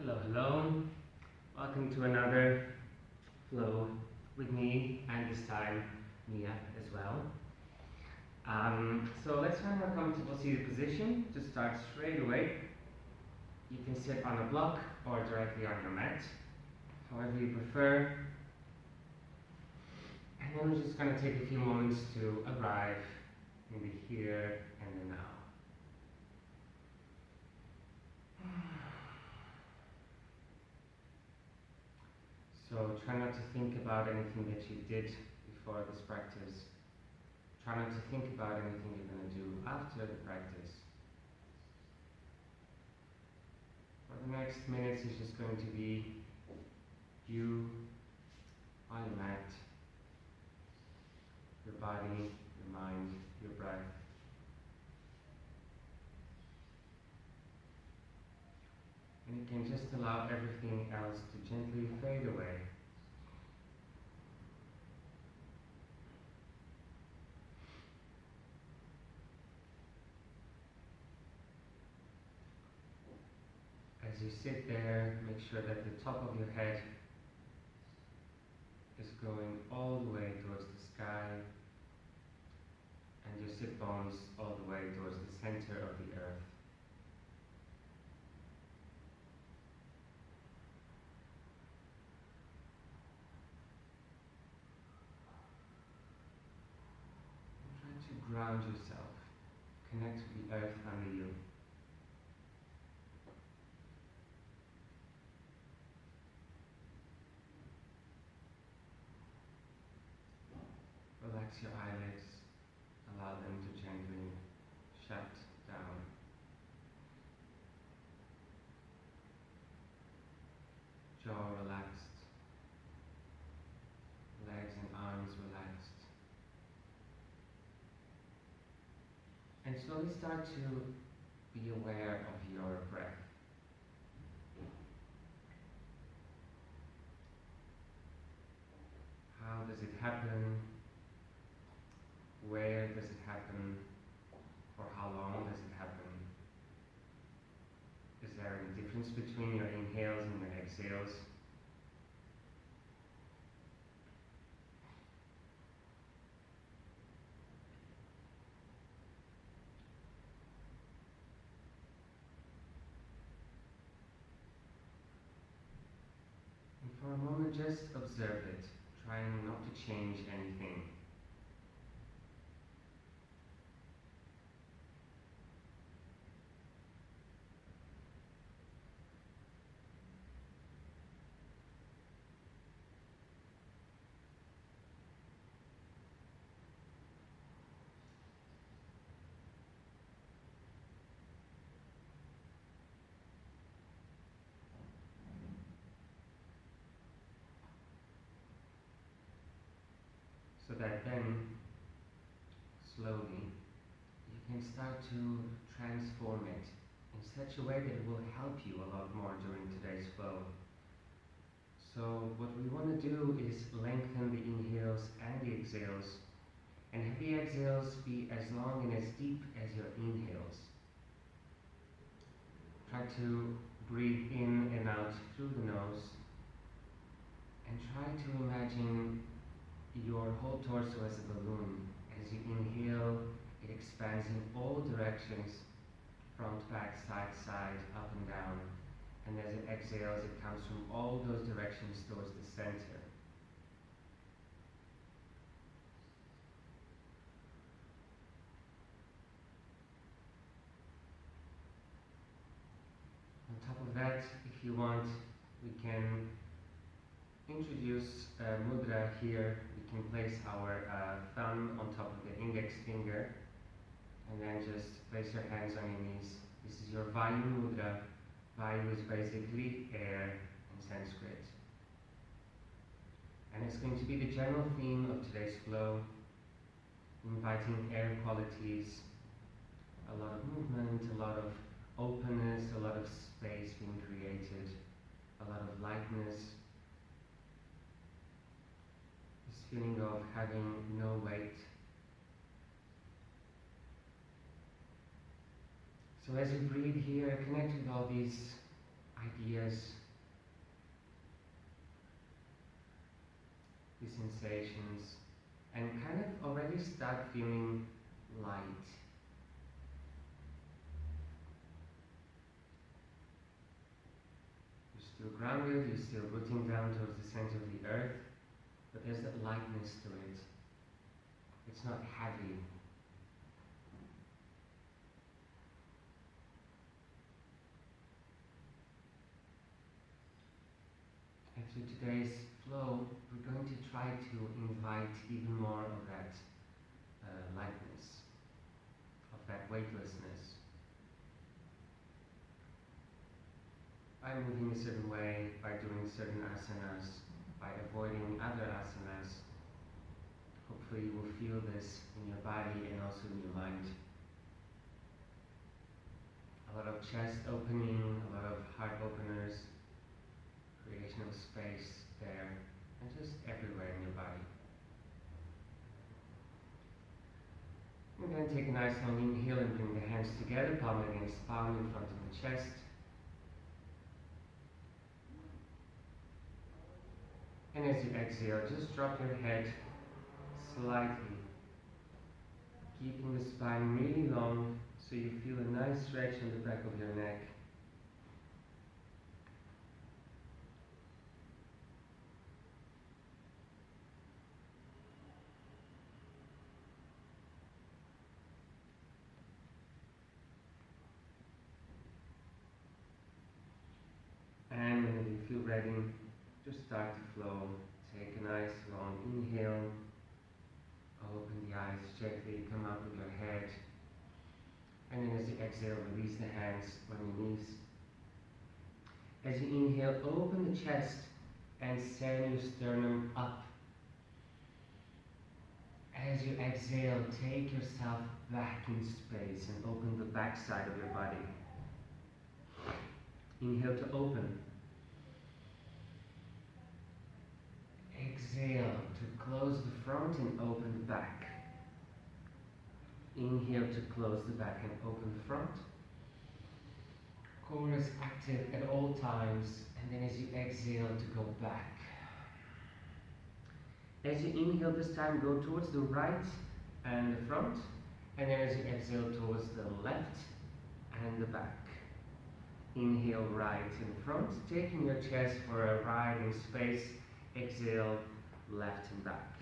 Hello, hello. Welcome to another flow with me, and this time Mia as well. So let's find a comfortable seated position. Just start straight away. You can sit on a block or directly on your mat, however you prefer. And then we're just going to take a few moments to arrive in the here and the now. So try not to think about anything that you did before this practice. Try not to think about anything you're going to do after the practice. For the next minutes, it's just going to be you on your mat, your body, your mind, your breath. And you can just allow everything else to gently fade away. As you sit there, make sure that the top of your head is going all the way towards the sky and your sit bones all the way towards the center of the earth. And try to ground yourself, connect with the earth under you. Relax your eyelids, allow them to gently shut down. Jaw relaxed, legs and arms relaxed. And slowly start to be aware of your breath. How does it happen? Where does it happen? For how long does it happen? Is there any difference between your inhales and your exhales? And for a moment, just observe it, trying not to change anything. So that then, slowly, you can start to transform it in such a way that it will help you a lot more during today's flow. So what we want to do is lengthen the inhales and the exhales, and have the exhales be as long and as deep as your inhales. Try to breathe in and out through the nose, and try to imagine your whole torso as a balloon. As you inhale, it expands in all directions, front, back, side, side, up and down. And as it exhales, it comes from all those directions towards the center. On top of that, if you want, we can introduce mudra here. We can place our thumb on top of the index finger, and then just place your hands on your knees. This is your Vayu mudra. Vayu is basically air in Sanskrit. And it's going to be the general theme of today's flow, inviting air qualities, a lot of movement, a lot of openness, a lot of space being created, a lot of lightness. This feeling of having no weight. So as you breathe here, connect with all these ideas ears, the sensations, and kind of already start feeling light. You're still grounded, you're still rooting down towards the center of the earth, but there's that lightness to it. It's not heavy. And through today's flow, we're going to try to invite even more of that lightness, of that weightlessness. By moving a certain way, by doing certain asanas, by avoiding other asanas, hopefully you will feel this in your body and also in your mind. A lot of chest opening, a lot of heart openers, creation of space there, and just everywhere in your body. And then take a nice long inhale and bring the hands together, palm against palm in front of the chest. And as you exhale, just drop your head slightly, keeping the spine really long so you feel a nice stretch in the back of your neck. And when you feel ready, just start to flow. Take a nice long inhale. Open the eyes gently, come up with your head. And then as you exhale, release the hands on your knees. As you inhale, open the chest and send your sternum up. As you exhale, take yourself back in space and open the back side of your body. Inhale to open. Exhale to close the front and open the back. Inhale to close the back and open the front. Core is active at all times, and then as you exhale to go back. As you inhale this time, go towards the right and the front, and then as you exhale towards the left and the back. Inhale right in front, taking your chest for a ride in space. Exhale left and back.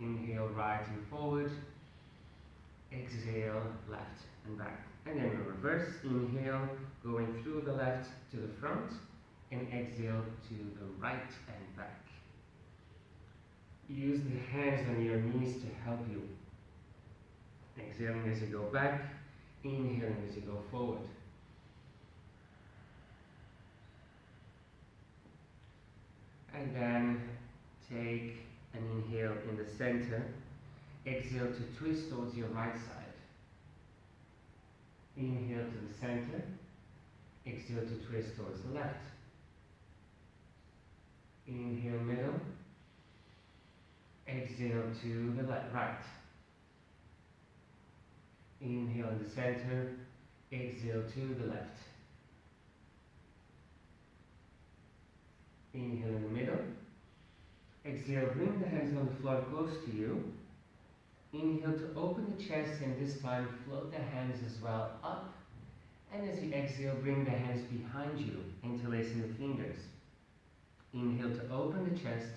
Inhale right and forward. Exhale left and back. And then in reverse, inhale going through the left to the front, and exhale to the right and back. Use the hands on your knees to help you. Exhaling as you go back, inhaling as you go forward. And then take an inhale in the center. Exhale to twist towards your right side. Inhale to the center. Exhale to twist towards the left. Inhale middle. Exhale to the right. Inhale in the center. Exhale to the left. Inhale in the middle. Exhale, bring the hands on the floor close to you. Inhale to open the chest, and this time float the hands as well up. And as you exhale, bring the hands behind you, interlacing the fingers. Inhale to open the chest.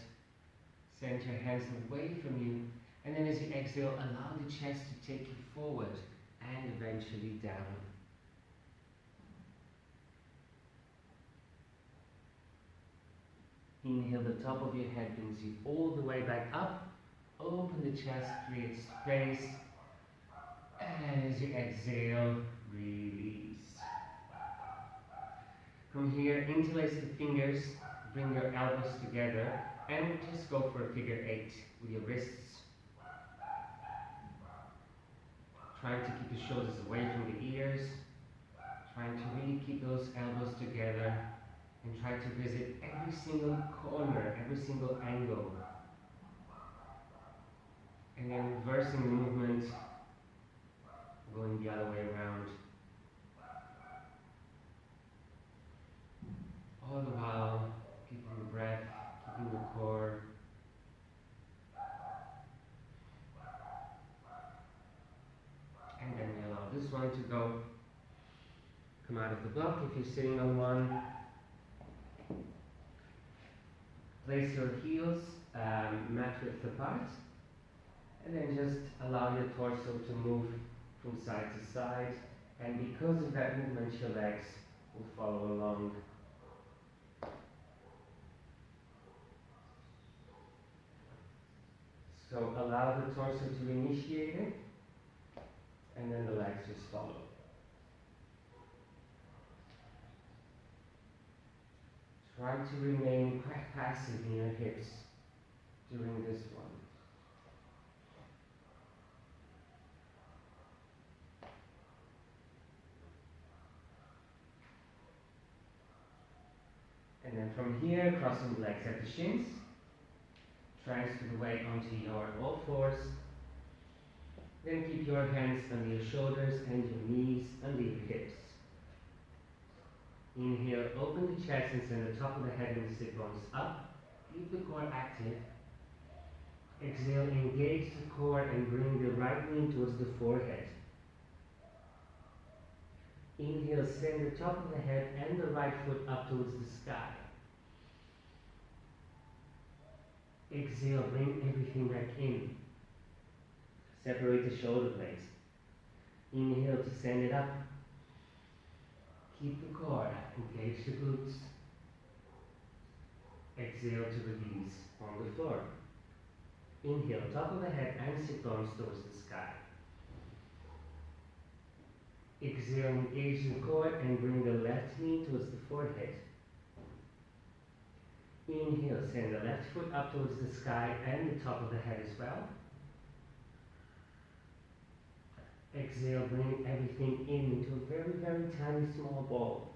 Send your hands away from you. And then as you exhale, allow the chest to take you forward and eventually down. Inhale, the top of your head brings you all the way back up. Open the chest, create space. And as you exhale, release. From here, interlace the fingers, bring your elbows together, and just go for a figure 8 with your wrists. Trying to keep the shoulders away from the ears. Trying to really keep those elbows together. And try to visit every single corner, every single angle. And then reversing the movement, going the other way around. going to come out of the block. If you're sitting on one, place your heels mat width apart, and then just allow your torso to move from side to side. And because of that movement, your legs will follow along. So allow the torso to initiate it, and then the legs just follow. Try to remain quite passive in your hips during this one. And then from here, crossing the legs at the shins, transfer the weight onto your all fours. Then keep your hands under your shoulders and your knees under your hips. Inhale, open the chest and send the top of the head and the sit bones up. Keep the core active. Exhale, engage the core and bring the right knee towards the forehead. Inhale, send the top of the head and the right foot up towards the sky. Exhale, bring everything back in. Separate the shoulder blades. Inhale to send it up. Keep the core, engage the glutes. Exhale to release on the floor. Inhale, top of the head and sit bones towards the sky. Exhale, engage the core and bring the left knee towards the forehead. Inhale, send the left foot up towards the sky and the top of the head as well. Exhale, bring everything in into a very, very tiny small ball.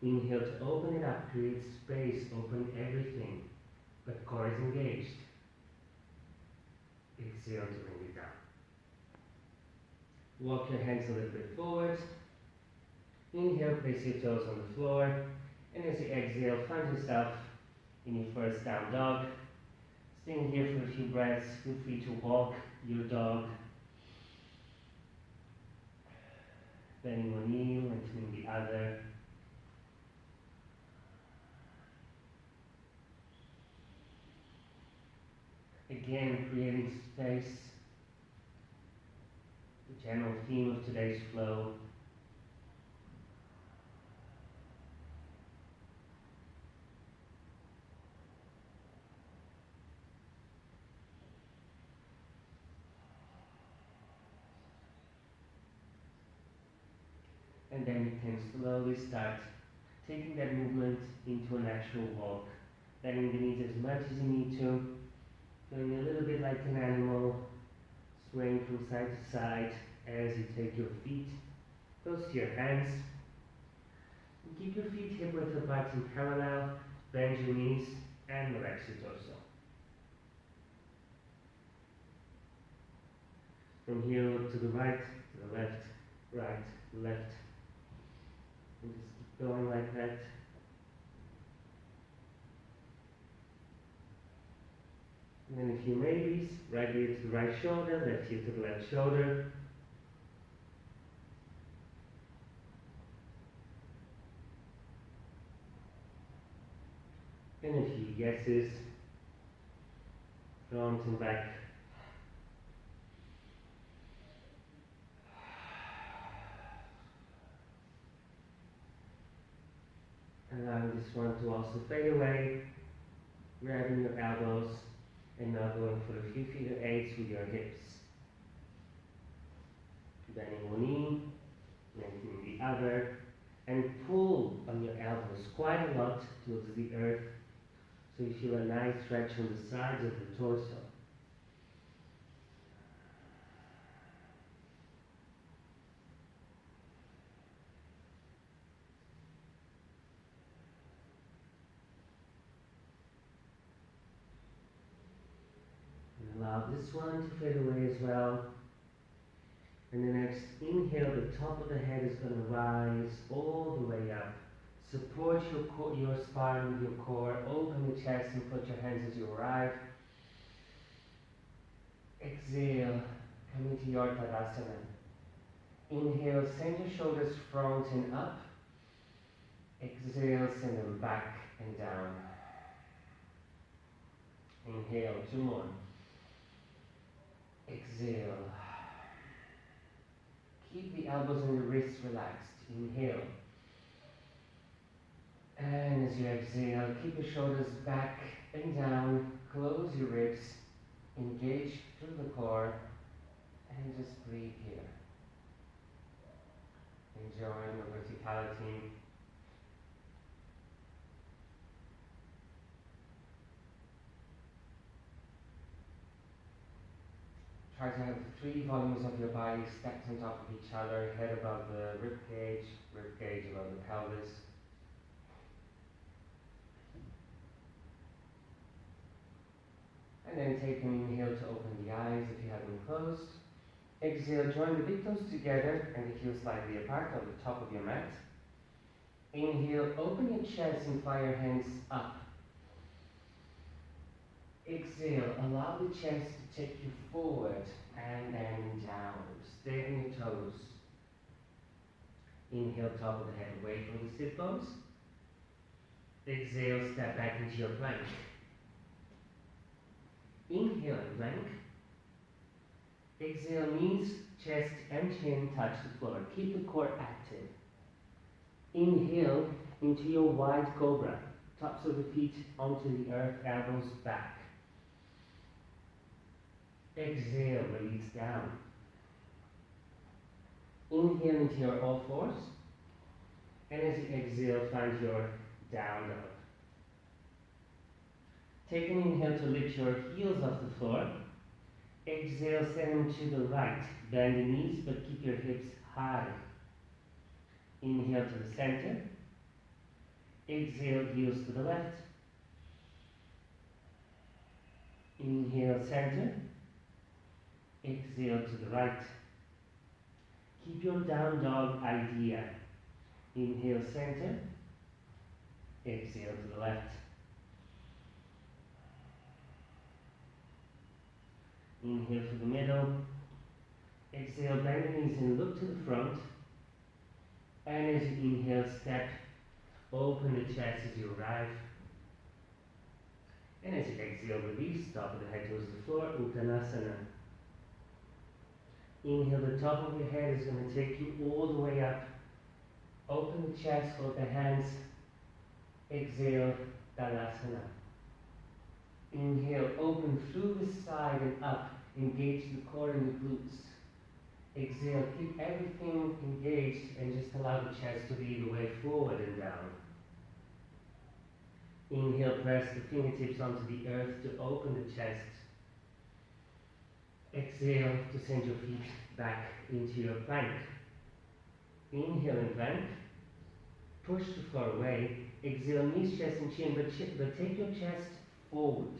Inhale to open it up, create space, open everything, but core is engaged. Exhale to bring it down. Walk your hands a little bit forward. Inhale, place your toes on the floor. And as you exhale, find yourself in your first down dog. Staying here for a few breaths. Feel free to walk your dog. Bending one knee, lengthening the other. Again, creating space. The general theme of today's flow. And then you can slowly start taking that movement into an actual walk. Bending the knees as much as you need to. Feeling a little bit like an animal, swaying from side to side as you take your feet close to your hands. And keep your feet hip width apart in parallel. Bend your knees and relax your torso. From here, look to the right, to the left, right, left. And just keep going like that. And then a few maybes, right ear to the right shoulder, left ear to the left shoulder. And a few yeses, front and back. Allowing this one to also fade away, grabbing your elbows. And now going for a few figure eights with your hips. Bending one knee, lengthening the other, and pull on your elbows quite a lot towards the earth, so you feel a nice stretch on the sides of the torso. Allow this one to fade away as well. And the next inhale, the top of the head is going to rise all the way up. Support your spine with your core. Open the chest and put your hands as you arrive. Exhale, come into your Tadasana. Inhale, send your shoulders front and up. Exhale, send them back and down. Inhale, 2 more. Exhale. Keep the elbows and the wrists relaxed. Inhale. And as you exhale, keep your shoulders back and down. Close your ribs. Engage through the core. And just breathe here. Enjoying the verticality. Try to have 3 volumes of your body stacked on top of each other, head above the rib cage above the pelvis. And then take an inhale to open the eyes if you have them closed. Exhale, join the big toes together and the heels slightly apart on the top of your mat. Inhale, open your chest and fly your hands up. Exhale, allow the chest to take you forward and then down. Stay on your toes. Inhale, top of the head away from the sit bones. Exhale, step back into your plank. Inhale and plank. Exhale, knees, chest and chin touch the floor. Keep the core active. Inhale into your wide cobra. Tops of the feet onto the earth, elbows back. Exhale, release down. Inhale into your all fours. And as you exhale, find your down dog. Take an inhale to lift your heels off the floor. Exhale, send them to the right. Bend the knees, but keep your hips high. Inhale to the center. Exhale, heels to the left. Inhale, center. Exhale to the right. Keep your down dog idea. Inhale, center. Exhale to the left. Inhale to the middle. Exhale, bend the knees and look to the front. And as you inhale, step, open the chest as you arrive. And as you exhale, release, top of the head towards the floor, Uttanasana. Inhale, the top of your head is going to take you all the way up. Open the chest, hold the hands. Exhale, Tadasana. Inhale, open through the side and up. Engage the core and the glutes. Exhale, keep everything engaged and just allow the chest to lead the way forward and down. Inhale, press the fingertips onto the earth to open the chest. Exhale to send your feet back into your plank. Inhale and plank. Push the floor away. Exhale, knees, chest and chin, but take your chest forward.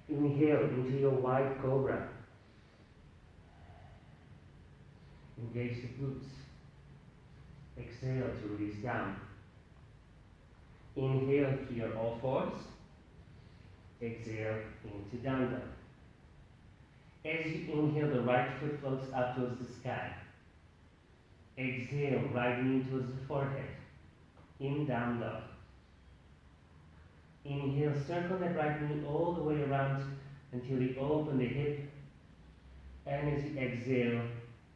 Inhale into your wide cobra. Engage the glutes. Exhale to release down. Inhale to your all fours. Exhale into down dog. As you inhale, the right foot floats up towards the sky. Exhale, right knee towards the forehead. In down dog. Inhale, circle that right knee all the way around until you open the hip. And as you exhale,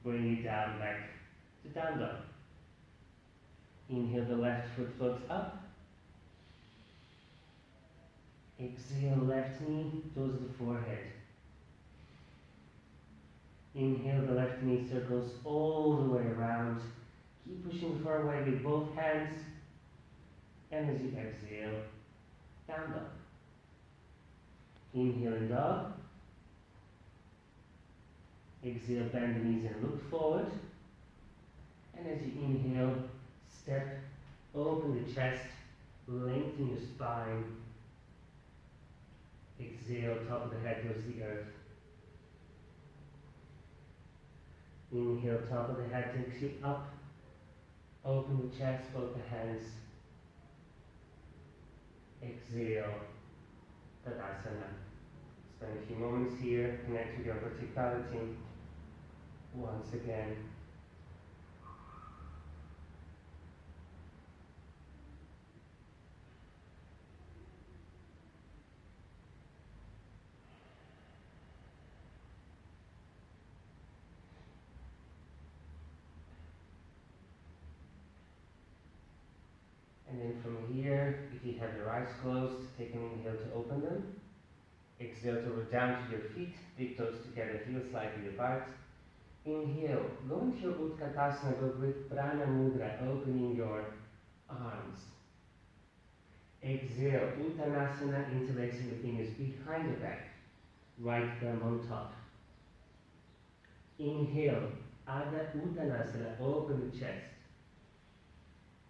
bring it down back to down dog. Inhale, the left foot floats up. Exhale, left knee towards the forehead. Inhale, the left knee circles all the way around. Keep pushing the floor away with both hands. And as you exhale, down dog. Inhale in dog. Exhale, bend the knees and look forward. And as you inhale, step, open the chest, lengthen your spine. Exhale, top of the head towards the earth. Inhale, top of the head takes you up. Open the chest, both the hands. Exhale, Tadasana. Spend a few moments here, connect with your verticality. Once again. And then from here, if you have your eyes closed, take an inhale to open them. Exhale to root down to your feet, big toes together, heels slightly apart. Inhale, go into your Utkatasana, go with Prana Mudra, opening your arms. Exhale, Uttanasana, interlacing the fingers behind the back, right thumb on top. Inhale, Adha Uttanasana, open the chest.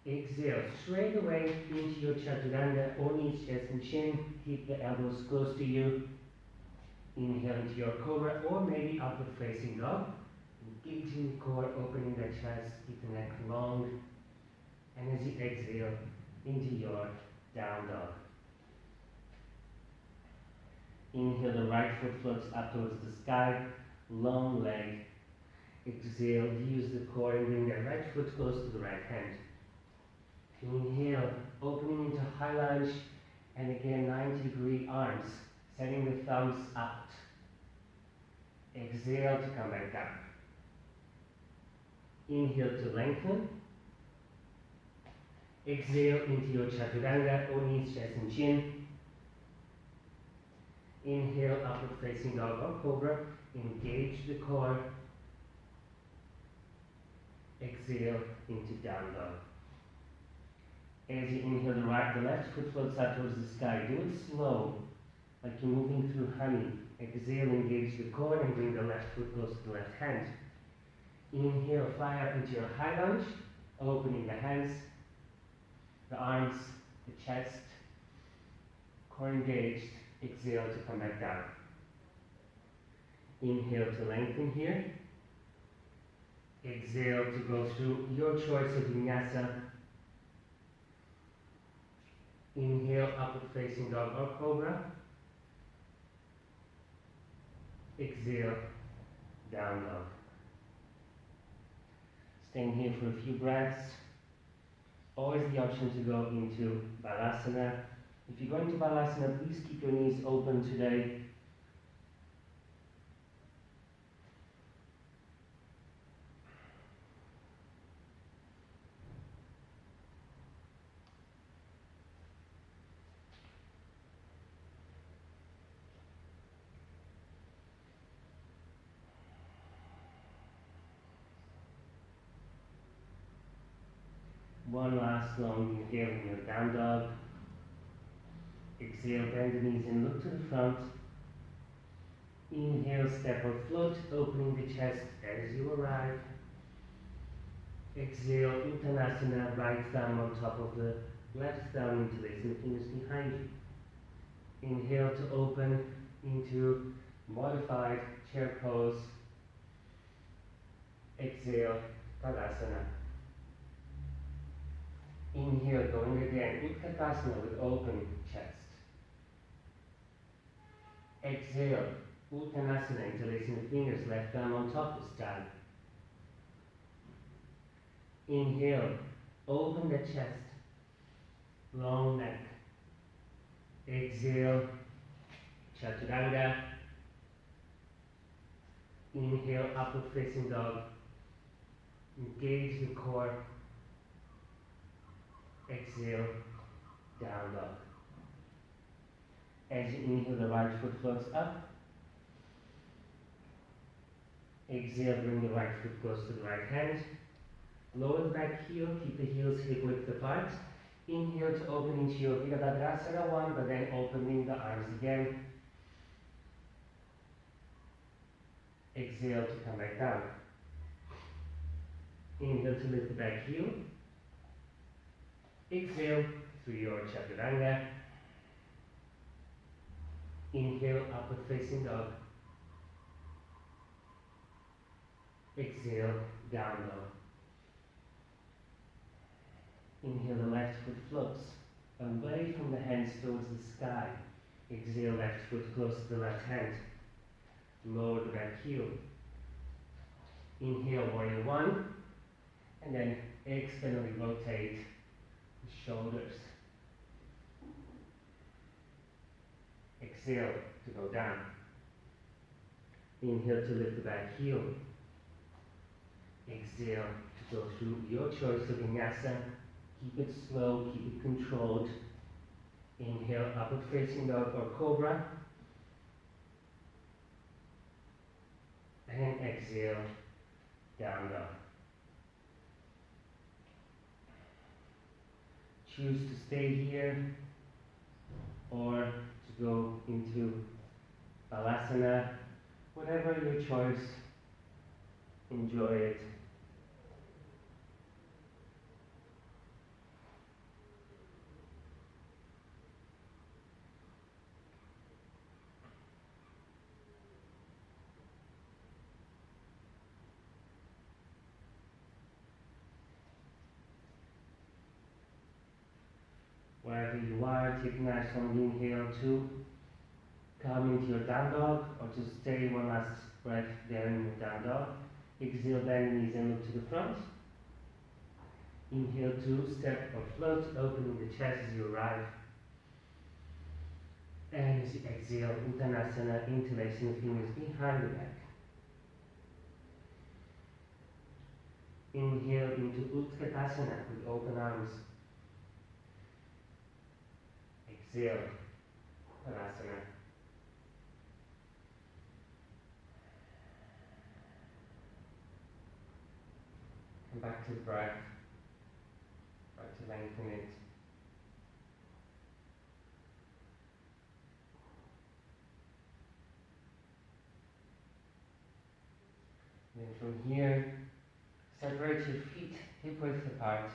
Exhale, straight away into your Chaturanga, or knees, chest and chin, keep the elbows close to you. Inhale into your Cobra, or maybe upward facing dog. Engaging the core, opening the chest, keep the neck long. And as you exhale, into your down dog. Inhale, the right foot floats up towards the sky, long leg. Exhale, use the core and bring the right foot close to the right hand. Inhale, opening into high lunge, and again 90-degree arms, setting the thumbs out. Exhale to come back down. Inhale to lengthen. Exhale into your Chaturanga, or knees, chest and chin. Inhale, upward facing dog or cobra. Engage the core. Exhale into down dog. As you inhale, the left foot floats up towards the sky. Do it slow, like you're moving through honey. Exhale, engage the core and bring the left foot close to the left hand. Inhale, fly up into your high lunge, opening the hands, the arms, the chest, core engaged. Exhale to come back down. Inhale to lengthen here. Exhale to go through your choice of vinyasa. Inhale, upward facing dog or cobra. Exhale, down dog. Staying here for a few breaths. Always the option to go into Balasana. If you go into Balasana, please keep your knees open today. One last long inhale in your down dog. Exhale, bend the knees and look to the front. Inhale, step or float, opening the chest as you arrive. Exhale, Uttanasana, right thumb on top of the left thumb, interlacing the fingers behind you. Inhale to open into modified chair pose. Exhale, Tadasana. Inhale, going again, Utkatasana with open chest. Exhale, Uttanasana, interlacing the fingers, left thumb on top this time. Inhale, open the chest, long neck. Exhale, Chaturanga. Inhale, upward facing dog. Engage the core. Exhale, down dog. As you inhale, the right foot floats up. Exhale, bring the right foot close to the right hand. Lower the back heel, keep the heels hip width apart. Inhale to open into your Virabhadrasana 1, but then opening the arms again. Exhale to come back down. Inhale to lift the back heel. Exhale through your Chaturanga. Inhale, upward facing dog. Exhale, down dog. Inhale, the left foot floats away from the hands towards the sky. Exhale, left foot close to the left hand. Lower the back heel. Inhale, warrior one, and then externally rotate the shoulders. Exhale to go down. Inhale to lift the back heel. Exhale to go through your choice of vinyasa. Keep it slow, keep it controlled. Inhale, upward facing dog or cobra. And then exhale, down dog. Choose to stay here or to go into balasana, whatever your choice, enjoy it. Wherever you are, take a nice long inhale to come into your down dog, or to stay one last breath there in your down dog. Exhale, bend the knees and look to the front. Inhale to step or float, opening the chest as you arrive. And as you exhale, Uttanasana, interlacing the fingers behind the back. Inhale into Utkatasana with open arms. Exhale, Uttanasana. Come back to the breath. Try to lengthen it. And then from here, separate your feet hip width apart.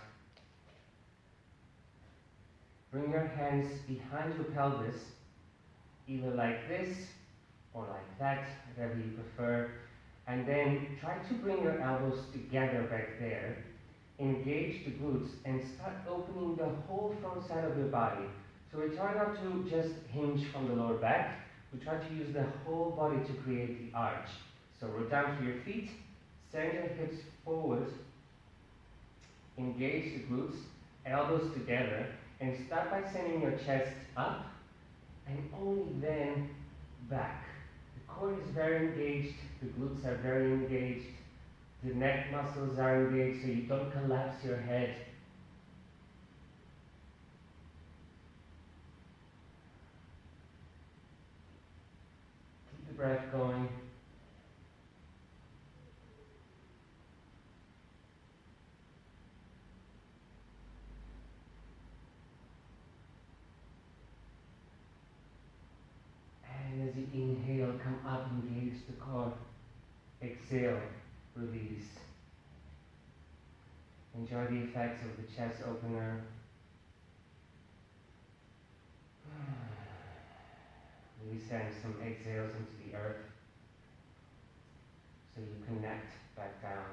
Bring your hands behind your pelvis, either like this or like that, whatever you prefer. And then try to bring your elbows together back there. Engage the glutes and start opening the whole front side of your body. So we try not to just hinge from the lower back. We try to use the whole body to create the arch. So root down to your feet, send your hips forward, engage the glutes, elbows together, and start by sending your chest up and only then back. The core is very engaged, the glutes are very engaged, the neck muscles are engaged so you don't collapse your head. Keep the breath going. And as you inhale, come up, engage the core. Exhale, release. Enjoy the effects of the chest opener. Really send some exhales into the earth so you connect back down.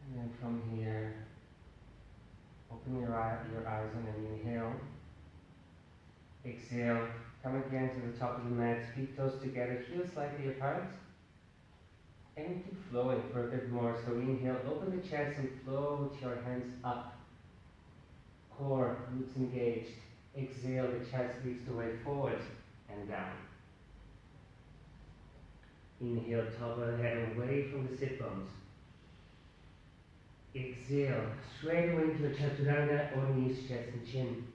And then from here, open your eyes on an inhale. Exhale, come again to the top of the mat, feet toes together, heels slightly apart. And keep flowing for a bit more. So inhale, open the chest and float your hands up. Core, glutes engaged. Exhale, the chest leads the way forward and down. Inhale, top of the head away from the sit bones. Exhale, straight away into your chaturanga or knees, chest and chin.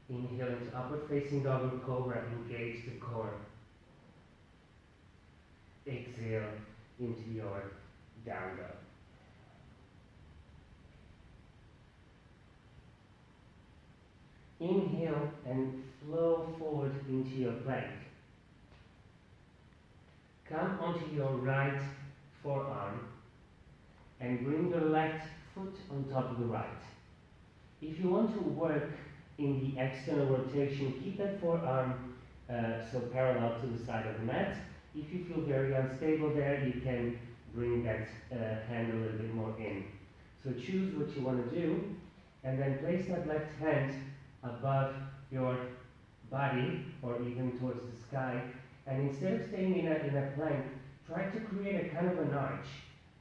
Inhale into upward facing dog and cobra, engage the core. Exhale into your down dog. Inhale and flow forward into your plank. Come onto your right forearm and bring the left foot on top of the right. If you want to work in the external rotation, keep that forearm so parallel to the side of the mat, If you feel very unstable there, you can bring that hand a little bit more in. So choose what you want to do, and then place that left hand above your body, or even towards the sky, and instead of staying in a plank, try to create a kind of an arch,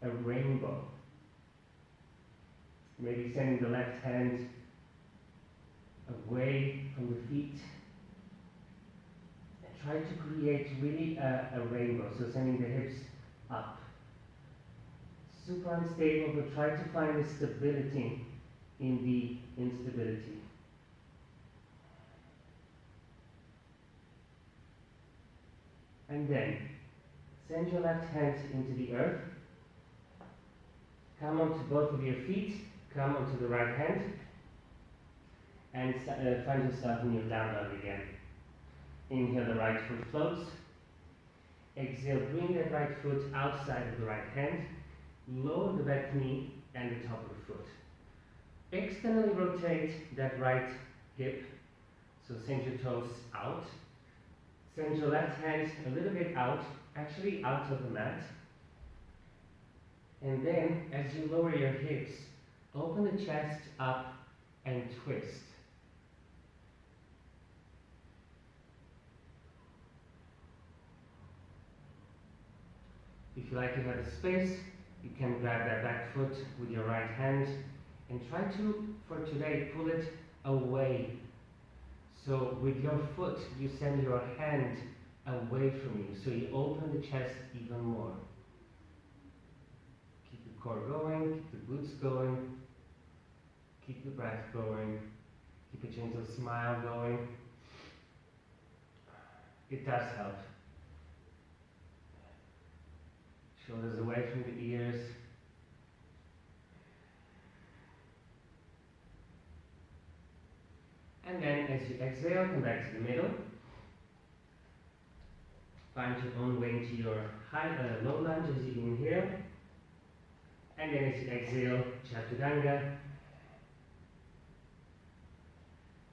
a rainbow. Maybe sending the left hand away from the feet, and try to create really a rainbow, so sending the hips up. Super unstable, but try to find the stability in the instability. And then send your left hand into the earth, come onto both of your feet, come onto the right hand, and find yourself in your down dog again. Inhale, the right foot floats. Exhale, bring that right foot outside of the right hand, lower the back knee and the top of the foot. Externally rotate that right hip, so send your toes out. Send your left hand a little bit out, actually out of the mat. And then, as you lower your hips, open the chest up and twist. If you like to have a space, you can grab that back foot with your right hand and try to, for today, pull it away. So with your foot, you send your hand away from you, so you open the chest even more. Keep the core going, keep the glutes going, keep the breath going, keep a gentle smile going. It does help. Shoulders away from the ears. And then as you exhale, come back to the middle. Find your own way into your low lunge as you inhale. And then as you exhale, Chaturanga.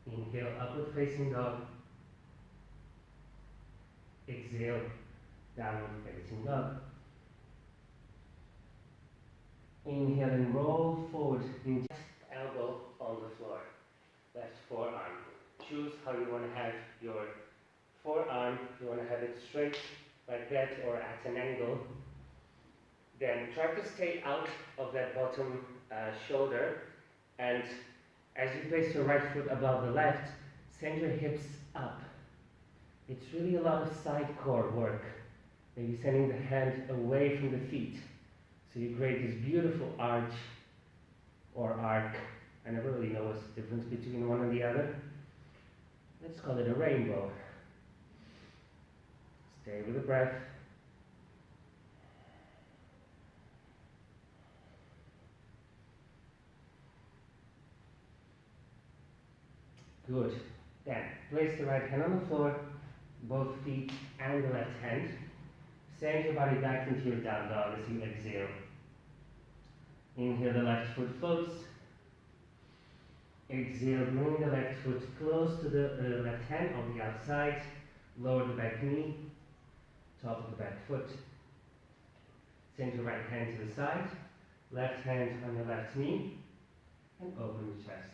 Inhale, upward facing dog. Exhale, downward facing dog. Inhale and roll forward, left elbow on the floor, left forearm. Choose how you want to have your forearm. If you want to have it straight like that or at an angle, then try to stay out of that bottom shoulder, and as you place your right foot above the left, send your hips up. It's really a lot of side core work, maybe sending the hand away from the feet. So you create this beautiful arch or arc. I never really know what's the difference between one and the other. Let's call it a rainbow. Stay with the breath. Good. Then place the right hand on the floor, both feet and the left hand. Send your body back into your down dog as you exhale. Inhale, the left foot floats. Exhale, bring the left foot close to the left hand on the outside. Lower the back knee, top of the back foot. Send your right hand to the side. Left hand on the left knee. And open the chest.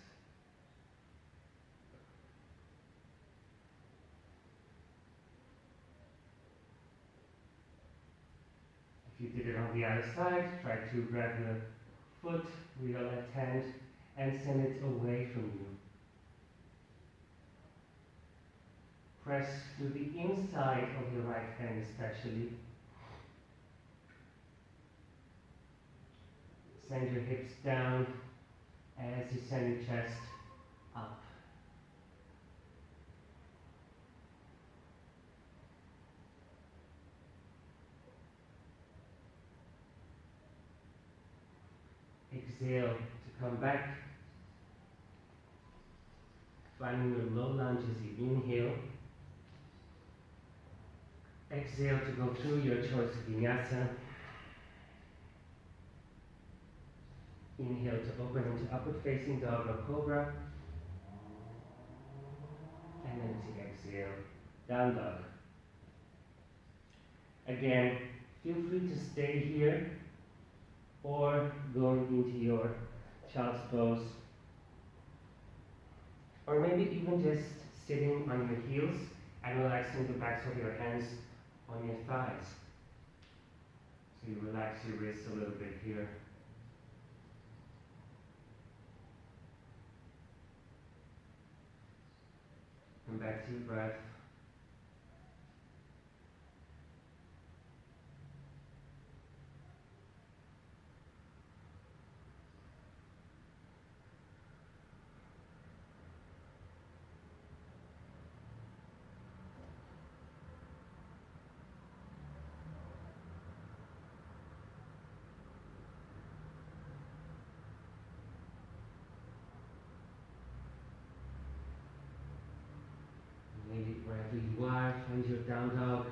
If you did it on the other side, try to grab the foot with your left hand and send it away from you. Press to the inside of your right hand especially. Send your hips down as you send your chest up. Exhale to come back. Finding your low lunge as you inhale. Exhale to go through your choice of vinyasa. Inhale to open into upward facing dog or cobra. And then to exhale, down dog. Again, feel free to stay here or go into your child's pose, or maybe even just sitting on your heels and relaxing the backs of your hands on your thighs. So you relax your wrists a little bit here. Come back to your breath. Maybe wherever you are, find your down dog.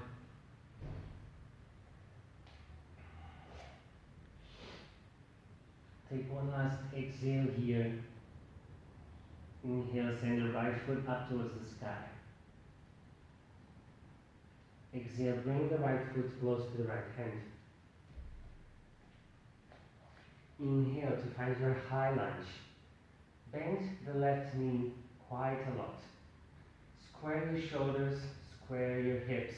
Take one last exhale here. Inhale, send your right foot up towards the sky. Exhale, bring the right foot close to the right hand. Inhale to find your high lunge. Bend the left knee quite a lot. Square your shoulders, square your hips.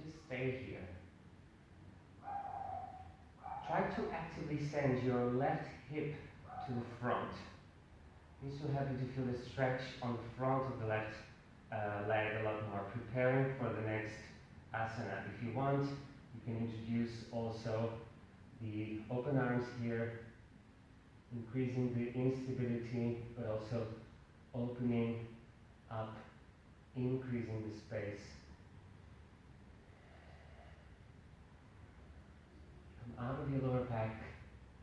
Just stay here. Try to actively send your left hip to the front. This will help you to feel the stretch on the front of the left leg a lot more, preparing for the next asana. If you want, you can introduce also the open arms here, increasing the instability, but also opening up, increasing the space. Come out of your lower back,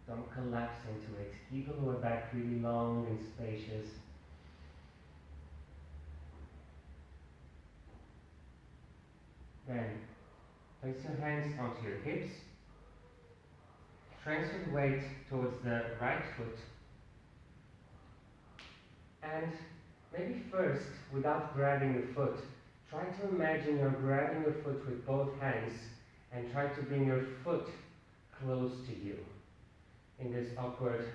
don't collapse into it. Keep the lower back really long and spacious. Then, place your hands onto your hips. Transfer the weight towards the right foot. And maybe first, without grabbing the foot, try to imagine you're grabbing your foot with both hands and try to bring your foot close to you in this awkward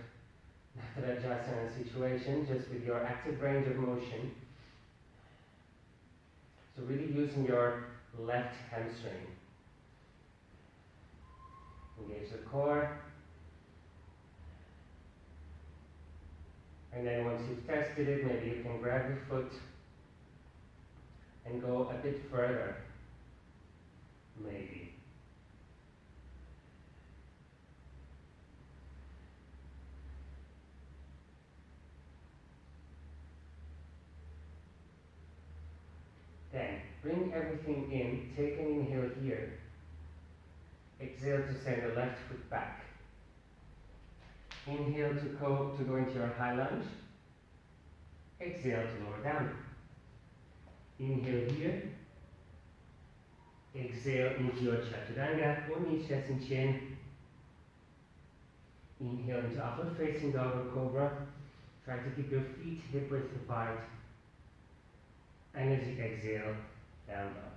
Natarajasana situation, just with your active range of motion. So really using your left hamstring. Engage the core. And then once you've tested it, maybe you can grab your foot and go a bit further, maybe. Then, bring everything in, take an inhale here. Exhale to send the left foot back. Inhale to go into your high lunge. Exhale to lower down. Inhale here. Exhale into your Chaturanga or Nichiren Chin. Inhale into upward facing dog or cobra. Try to keep your feet hip width apart. And as you exhale, down dog.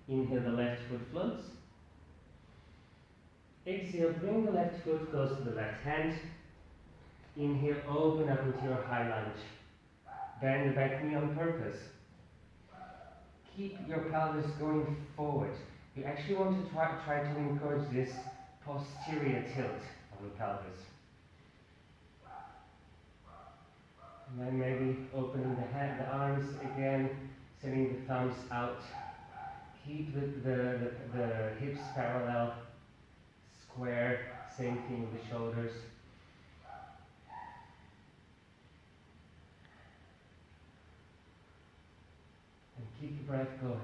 Inhale, the left foot floats. Exhale, bring the left foot close to the left hand. Inhale, open up into your high lunge. Bend the back knee on purpose. Keep your pelvis going forward. You actually want to try to encourage this posterior tilt of the pelvis. And then maybe opening the arms again, sending the thumbs out. Keep the hips parallel, square, same thing with the shoulders. And keep the breath going.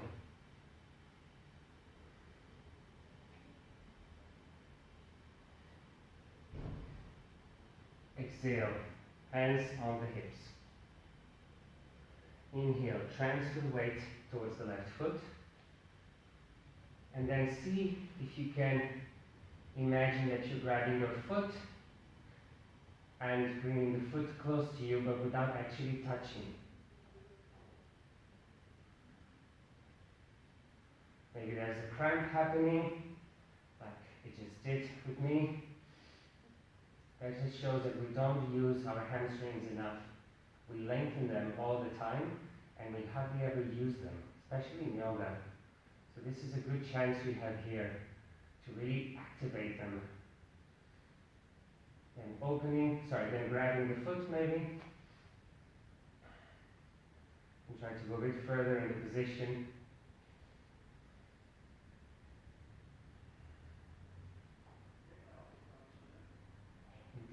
Exhale, hands on the hips. Inhale, transfer the weight towards the left foot. And then see if you can imagine that you're grabbing your foot and bringing the foot close to you but without actually touching. Maybe there's a cramp happening, like it just did with me. That just shows that we don't use our hamstrings enough. We lengthen them all the time and we hardly ever use them, especially in yoga. So this is a good chance we have here to really activate them. Then grabbing the foot maybe. And try to go a bit further in the position.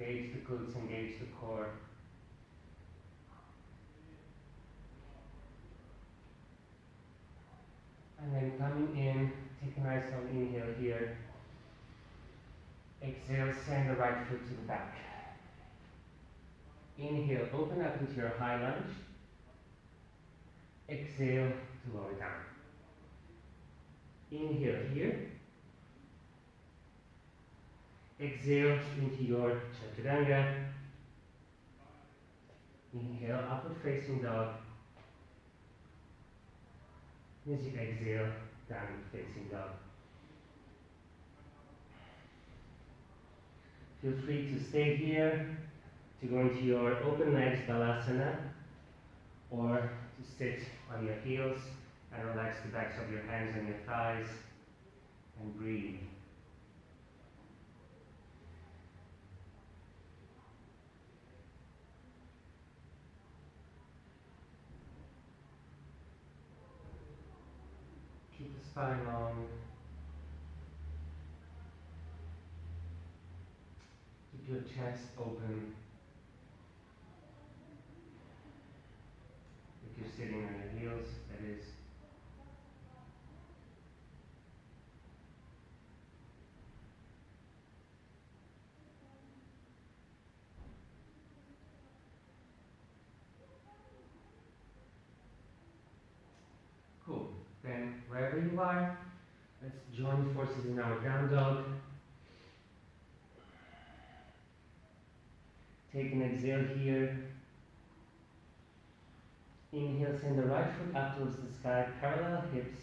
Engage the glutes, engage the core. And then coming in, take a nice long inhale here. Exhale, send the right foot to the back. Inhale, open up into your high lunge. Exhale to lower down. Inhale here. Exhale into your chaturanga. Inhale, upward facing dog. As you exhale, downward facing dog. Feel free to stay here, to go into your open legs balasana, or to sit on your heels and relax the backs of your hands and your thighs and breathe. Keep the spine long. Keep your chest open. If you're sitting on your heels, that is. Cool. Then wherever you are, let's join forces in our down dog. Take an exhale here. Inhale, send the right foot up towards the sky, parallel hips.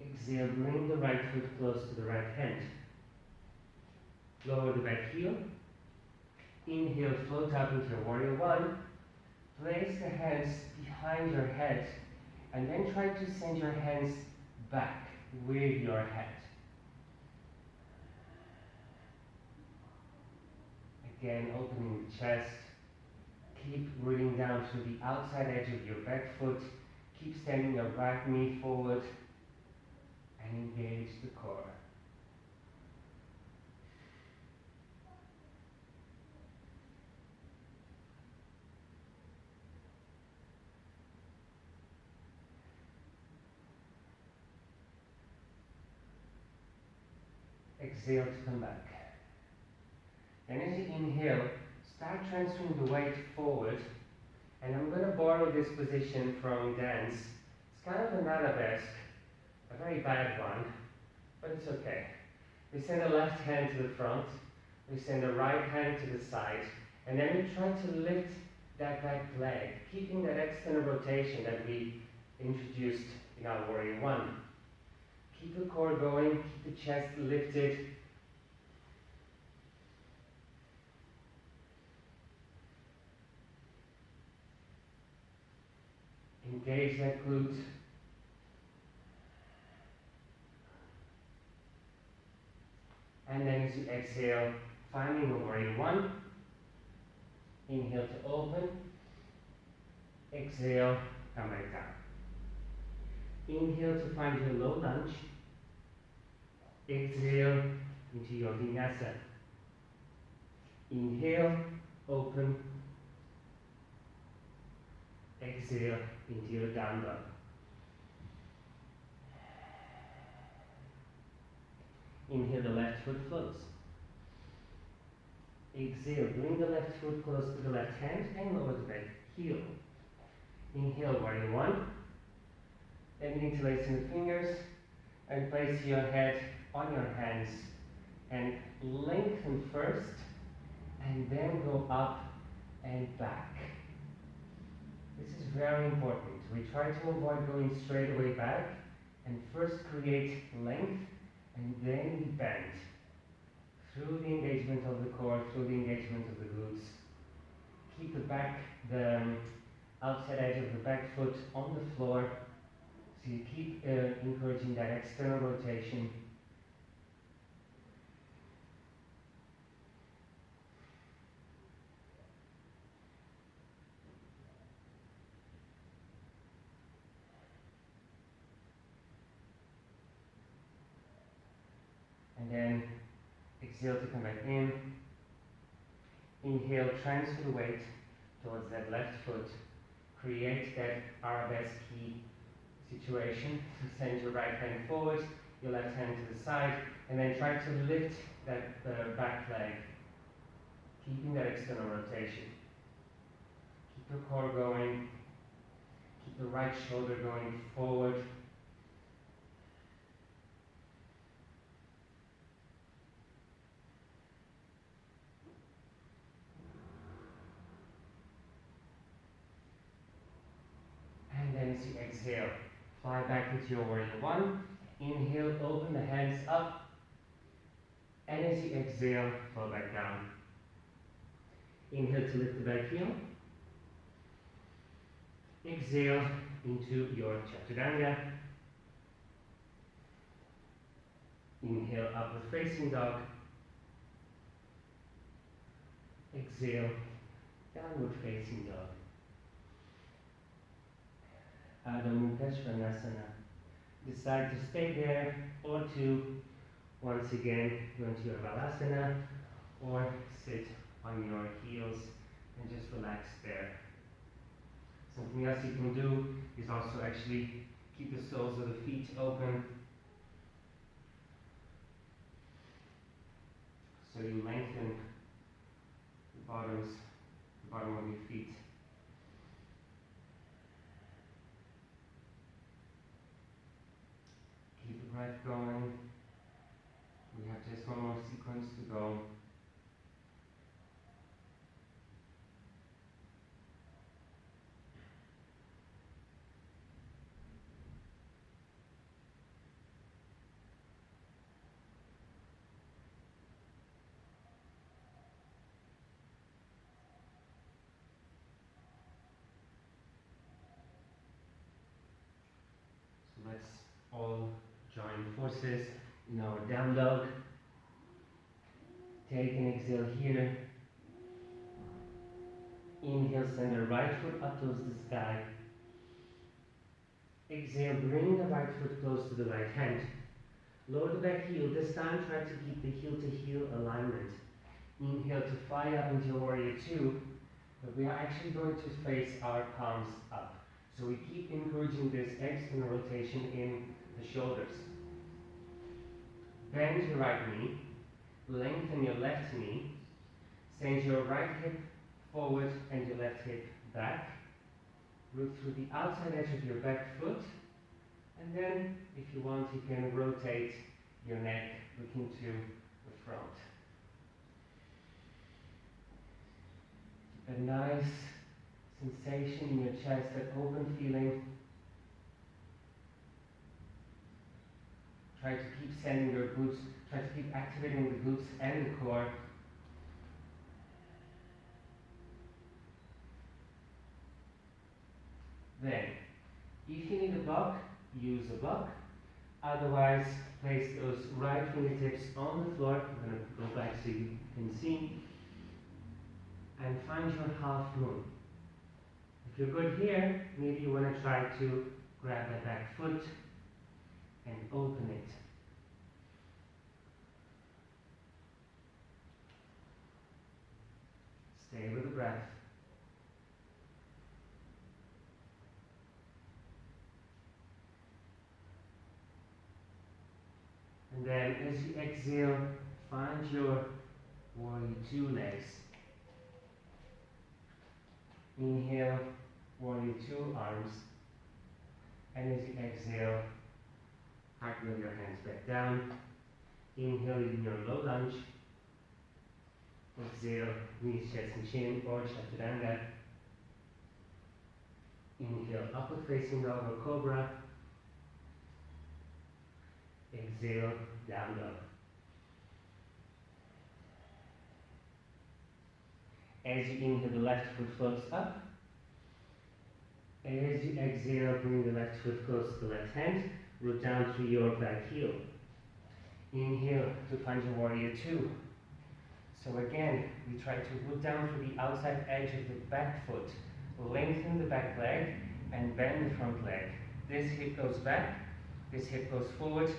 Exhale, bring the right foot close to the right hand. Lower the back heel. Inhale, float up into your warrior one. Place the hands behind your head and then try to send your hands back with your head. Again, opening the chest. Keep rooting down to the outside edge of your back foot. Keep standing your right knee forward and engage the core. Exhale to come back. And as you inhale, start transferring the weight forward. And I'm going to borrow this position from dance. It's kind of an arabesque, a very bad one, but it's okay. We send the left hand to the front, we send the right hand to the side, and then we try to lift that back leg, keeping that external rotation that we introduced in our warrior one. Keep the core going, keep the chest lifted. Engage that glute. And then as you exhale, finding a warrior one. Inhale to open. Exhale, come back down. Inhale to find your low lunge. Exhale into your vinyasa. Inhale, open. Exhale into your down dog. Inhale, the left foot floats. Exhale, bring the left foot close to the left hand and lower the back heel. Inhale, warrior one. Then interlacing the fingers and place your head on your hands and lengthen first and then go up and back. This is very important. We try to avoid going straight away back and first create length and then we bend through the engagement of the core, through the engagement of the glutes. Keep the outside edge of the back foot on the floor, so you keep encouraging that external rotation. And then exhale to come back in. Inhale, transfer the weight towards that left foot. Create that arabesque situation. Send your right hand forward, your left hand to the side, and then try to lift that back leg, keeping that external rotation. Keep your core going. Keep the right shoulder going forward. And then as you exhale, fly back into your warrior one. Inhale, open the hands up. And as you exhale, fall back down. Inhale to lift the back heel. Exhale into your chaturanga. Inhale, upward facing dog. Exhale, downward facing dog. Adho Mukha Svanasana. Decide to stay there or to once again go into your Balasana or sit on your heels and just relax there. Something else you can do is also actually keep the soles of the feet open. So you lengthen the bottom of your feet. Keep the breath going. We have just one more sequence to go. So let's all join forces in our down dog. Take an exhale here. Inhale, send the right foot up towards the sky. Exhale, bring the right foot close to the right hand. Lower the back heel. This time try to keep the heel to heel alignment. Inhale to fly up into warrior two, but we are actually going to face our palms up. So we keep encouraging this external rotation in the shoulders. Bend your right knee, lengthen your left knee, send your right hip forward and your left hip back. Root through the outside edge of your back foot, and then if you want you can rotate your neck looking to the front. A nice sensation in your chest, that open feeling. Try to keep sending your glutes, try to keep activating the glutes and the core. Then, if you need a block, use a block. Otherwise, place those right fingertips on the floor. I'm going to go back so you can see. And find your half moon. If you're good here, maybe you want to try to grab that back foot and open it. Stay with the breath. And then as you exhale, find your warrior two legs. Inhale, warrior two arms. And as you exhale, cartwheel your hands back down. Inhale in your low lunge. Exhale, knees, chest and chin, or chaturanga. Inhale, upward facing dog or cobra. Exhale, down dog. As you inhale, the left foot floats up. As you exhale, bring the left foot close to the left hand. Root down through your back heel. Inhale to find your warrior two. So again, we try to root down through the outside edge of the back foot. Lengthen the back leg and bend the front leg. This hip goes back, this hip goes forward.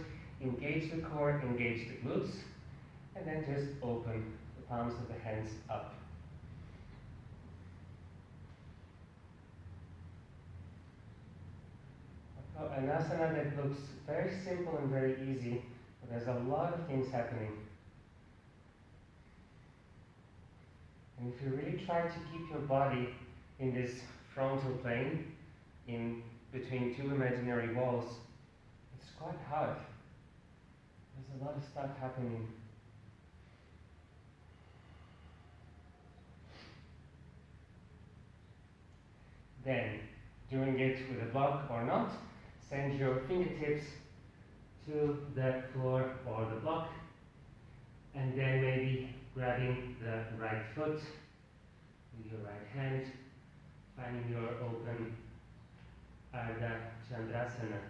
Engage the core, engage the glutes, and then just open the palms of the hands up. An asana that looks very simple and very easy, but there's a lot of things happening. And if you really try to keep your body in this frontal plane, in between two imaginary walls, it's quite hard. There's a lot of stuff happening. Then, doing it with a block or not, send your fingertips to the floor or the block, and then maybe grabbing the right foot with your right hand, finding your open Ardha Chandrasana.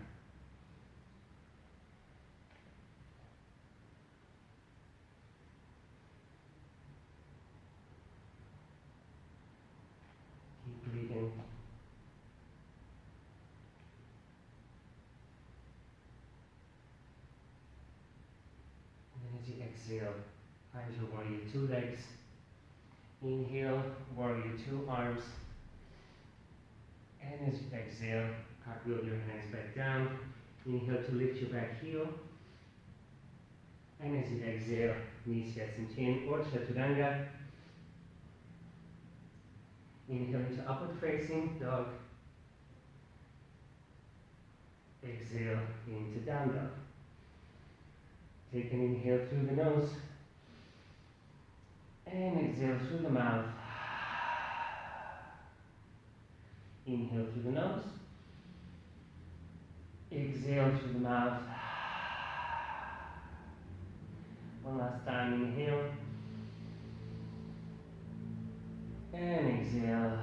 Keep breathing. And then as you exhale, find your warrior two legs. Inhale, warrior two arms. And as you exhale, cartwheel your hands back down. Inhale to lift your back heel. And as you exhale, knees, chest and chin, or chaturanga. Inhale into upward facing dog. Exhale into down dog. Take an inhale through the nose. And exhale through the mouth. Inhale through the nose. Exhale through the mouth. One last time, inhale. And exhale.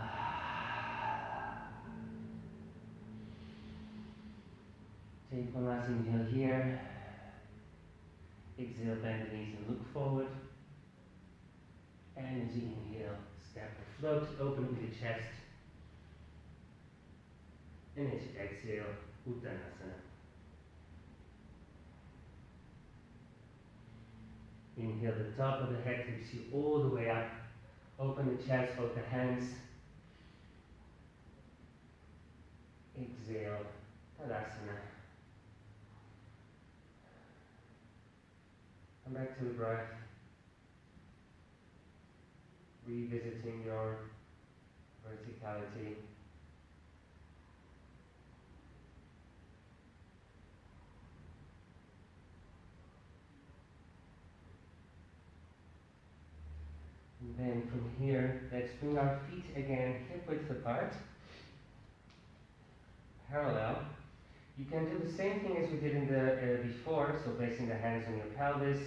Take one last inhale here. Exhale, bend the knees and look forward. And as you inhale, step or float, open with the chest. And as you exhale, Uttanasana. Inhale, the top of the head takes you all the way up. Open the chest, hold the hands. Exhale, Tadasana. Come back to the breath. Revisiting your verticality. And then from here, let's bring our feet again hip width apart, parallel. You can do the same thing as we did in the before, so placing the hands on your pelvis.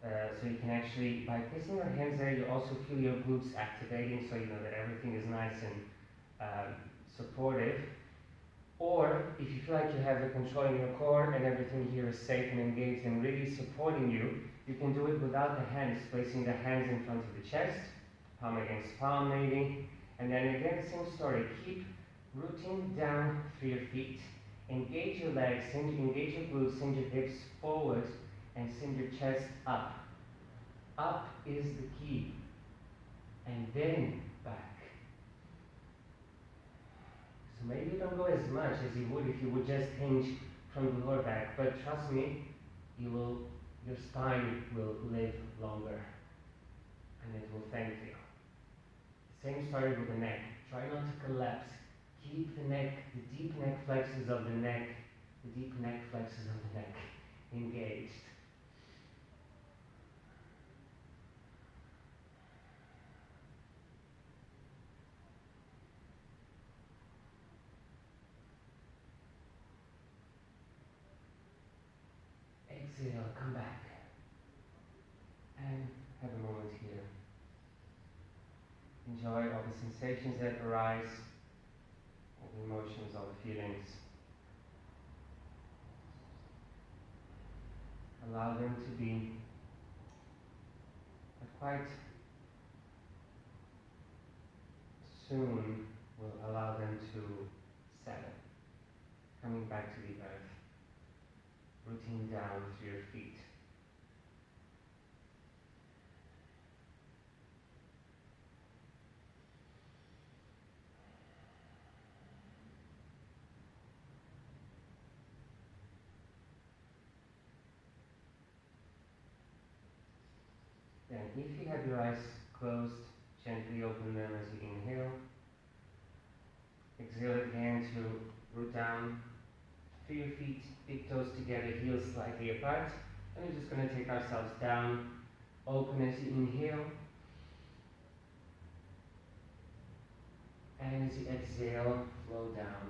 So you can actually, by placing your hands there, you also feel your glutes activating, so you know that everything is nice and supportive. Or if you feel like you have the control in your core and everything here is safe and engaged and really supporting you, you can do it without the hands, placing the hands in front of the chest, palm against palm maybe. And then again, same story. Keep rooting down through your feet. Engage your legs, engage your glutes, send your hips forward, and send your chest up. Up is the key. And then back. So maybe you don't go as much as you would if you would just hinge from the lower back, but trust me, your spine will live longer. And it will thank you. Same story with the neck. Try not to collapse. Keep the neck, the deep neck flexors of the neck, engaged. exhale, come back. And have a moment here. Enjoy all the sensations that arise, all the emotions, all the feelings. Allow them to be, but quite soon we'll allow them to settle, coming back to the earth, rooting down through your feet. Then, if you have your eyes closed, gently open them as you inhale. Exhale again to root down through your feet, big toes together, heels slightly apart. And we're just going to take ourselves down. Open as you inhale. And as you exhale, flow down.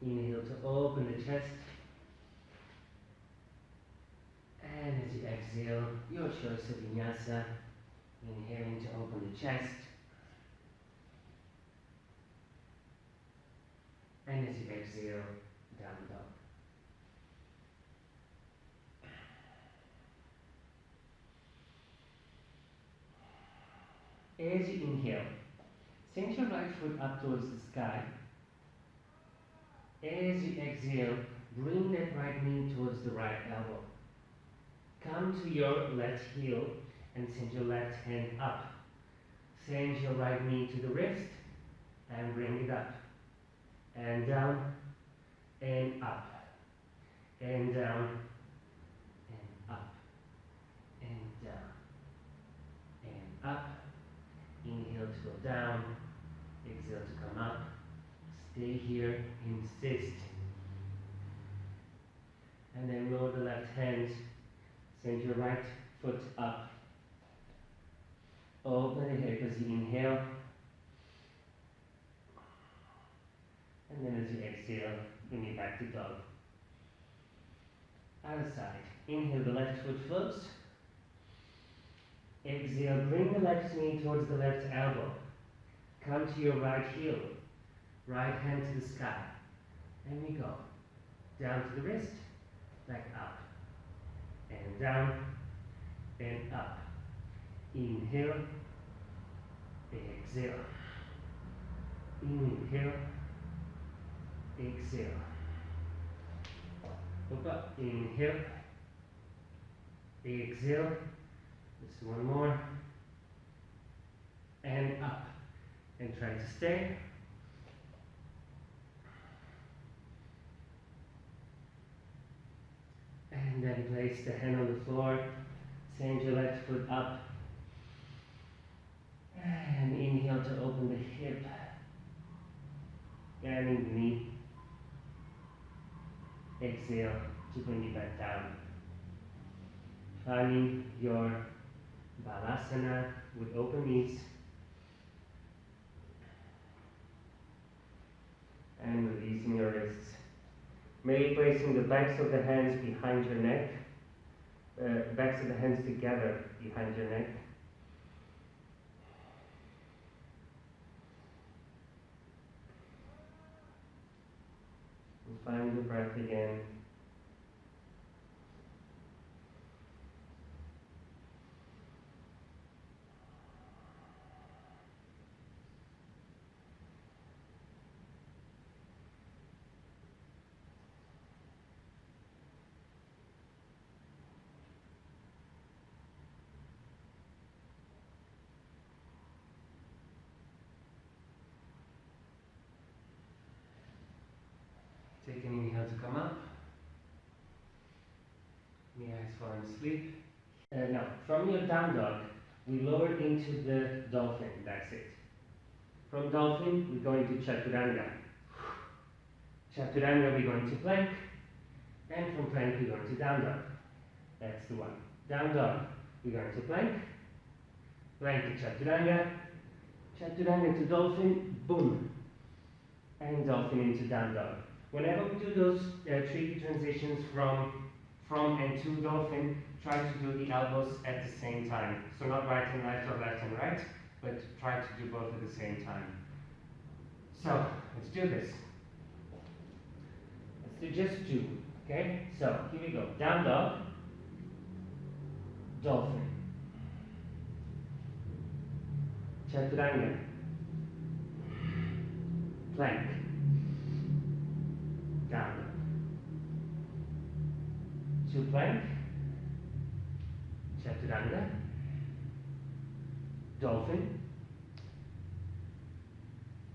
Inhale to open the chest. And as you exhale, your choice of vinyasa. Inhaling to open the chest. And as you exhale, down dog. As you inhale, send your right foot up towards the sky. As you exhale, bring that right knee towards the right elbow. Come to your left heel and send your left hand up. Send your right knee to the wrist and bring it up. And down, and up. And down, and up. And down, and up. Inhale to go down, exhale to come up. Stay here, insist. And then lower the left hand, send your right foot up. Open the hip as you inhale. And then as you exhale, bring it back to dog. Other side. Inhale, the left foot floats. Exhale, bring the left knee towards the left elbow. Come to your right heel. Right hand to the sky. And we go. Down to the wrist. Back up. And down. And up. Inhale. Exhale. Inhale. Exhale. Look up. Inhale. Exhale. Just one more. And up. And try to stay. And then place the hand on the floor. Send your left foot up. And inhale to open the hip. Bending the knee. Exhale to bring it back down. Finding your balasana with open knees. And releasing your wrists. Maybe placing the backs of the hands behind your neck. Backs of the hands together behind your neck. And find the breath again. Take an inhale to come up. The eyes falling asleep. Now, from your down dog, we lower into the dolphin. That's it. From dolphin, we're going to chaturanga. Chaturanga, we're going to plank. And from plank, we're going to down dog. That's the one. Down dog, we're going to plank. Plank to chaturanga. Chaturanga to dolphin. Boom. And dolphin into down dog. Whenever we do those tricky transitions from and to dolphin, try to do the elbows at the same time. So not right and left or left and right, but try to do both at the same time. So let's do this. Let's do just two. Okay? So here we go. Down dog, dolphin, chaturanga, plank, down dog, two plank, chaturanga, dolphin,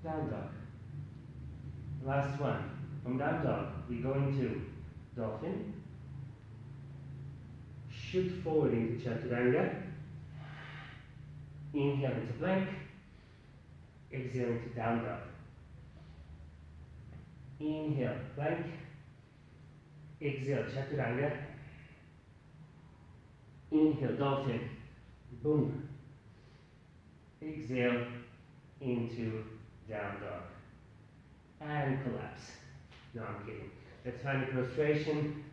down dog. Last one. From down dog, we go into dolphin, shoot forward into chaturanga, inhale into plank, exhale into down dog. Inhale, plank, exhale, chaturanga, inhale, dolphin, boom, exhale into down dog, and collapse. No, I'm kidding. Let's find the prostration.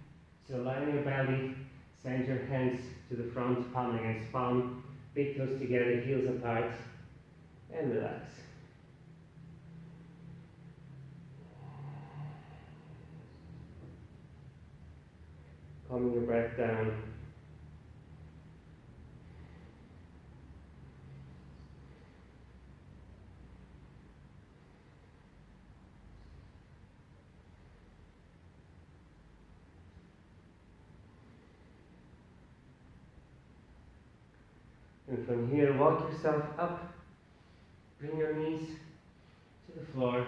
So line your belly, send your hands to the front, palm against palm, big toes together, heels apart, and relax. Calming your breath down. And from here, walk yourself up, bring your knees to the floor,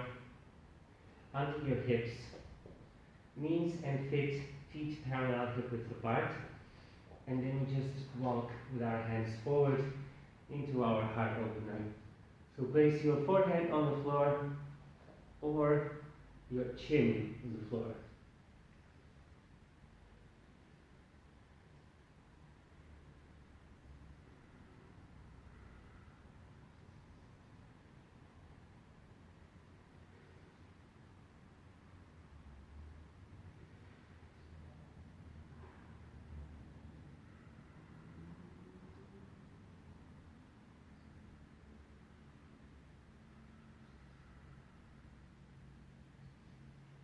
onto your hips, knees and feet parallel hip width apart, and then we just walk with our hands forward into our heart opener. So place your forehead on the floor or your chin on the floor.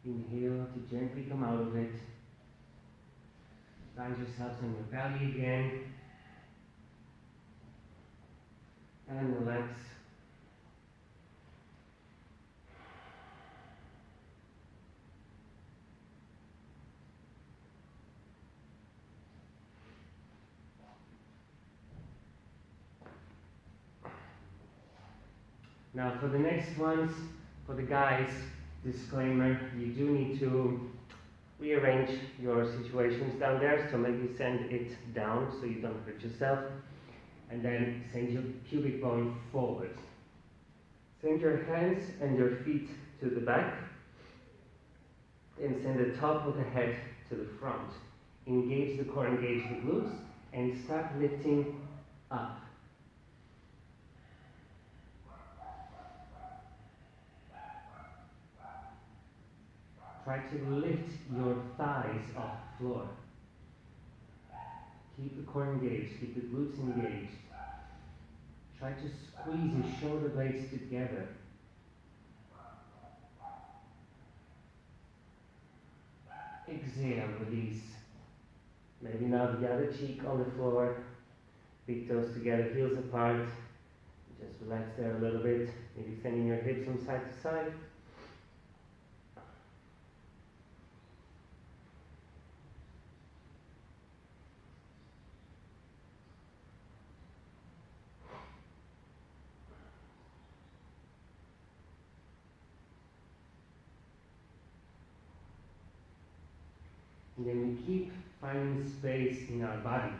Inhale to gently come out of it. Find yourselves on your belly again. And relax. Now for the next ones, for the guys, disclaimer, you do need to rearrange your situations down there, so maybe send it down so you don't hurt yourself, and then send your pubic bone forward. Send your hands and your feet to the back, and send the top of the head to the front. Engage the core, engage the glutes, and start lifting up. Try to lift your thighs off the floor. Keep the core engaged, keep the glutes engaged. Try to squeeze your shoulder blades together. Exhale, release. Maybe now the other cheek on the floor, big toes together, heels apart. Just relax there a little bit, maybe sending your hips from side to side. And then we keep finding space in our body.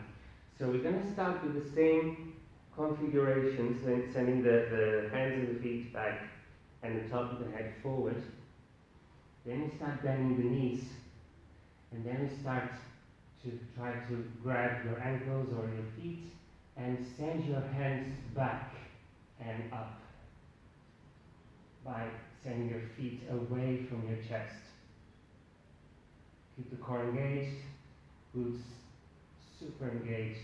So we're going to start with the same configurations, then sending the hands and the feet back and the top of the head forward. Then we start bending the knees. And then we start to try to grab your ankles or your feet and send your hands back and up by sending your feet away from your chest. Keep the core engaged, glutes super engaged.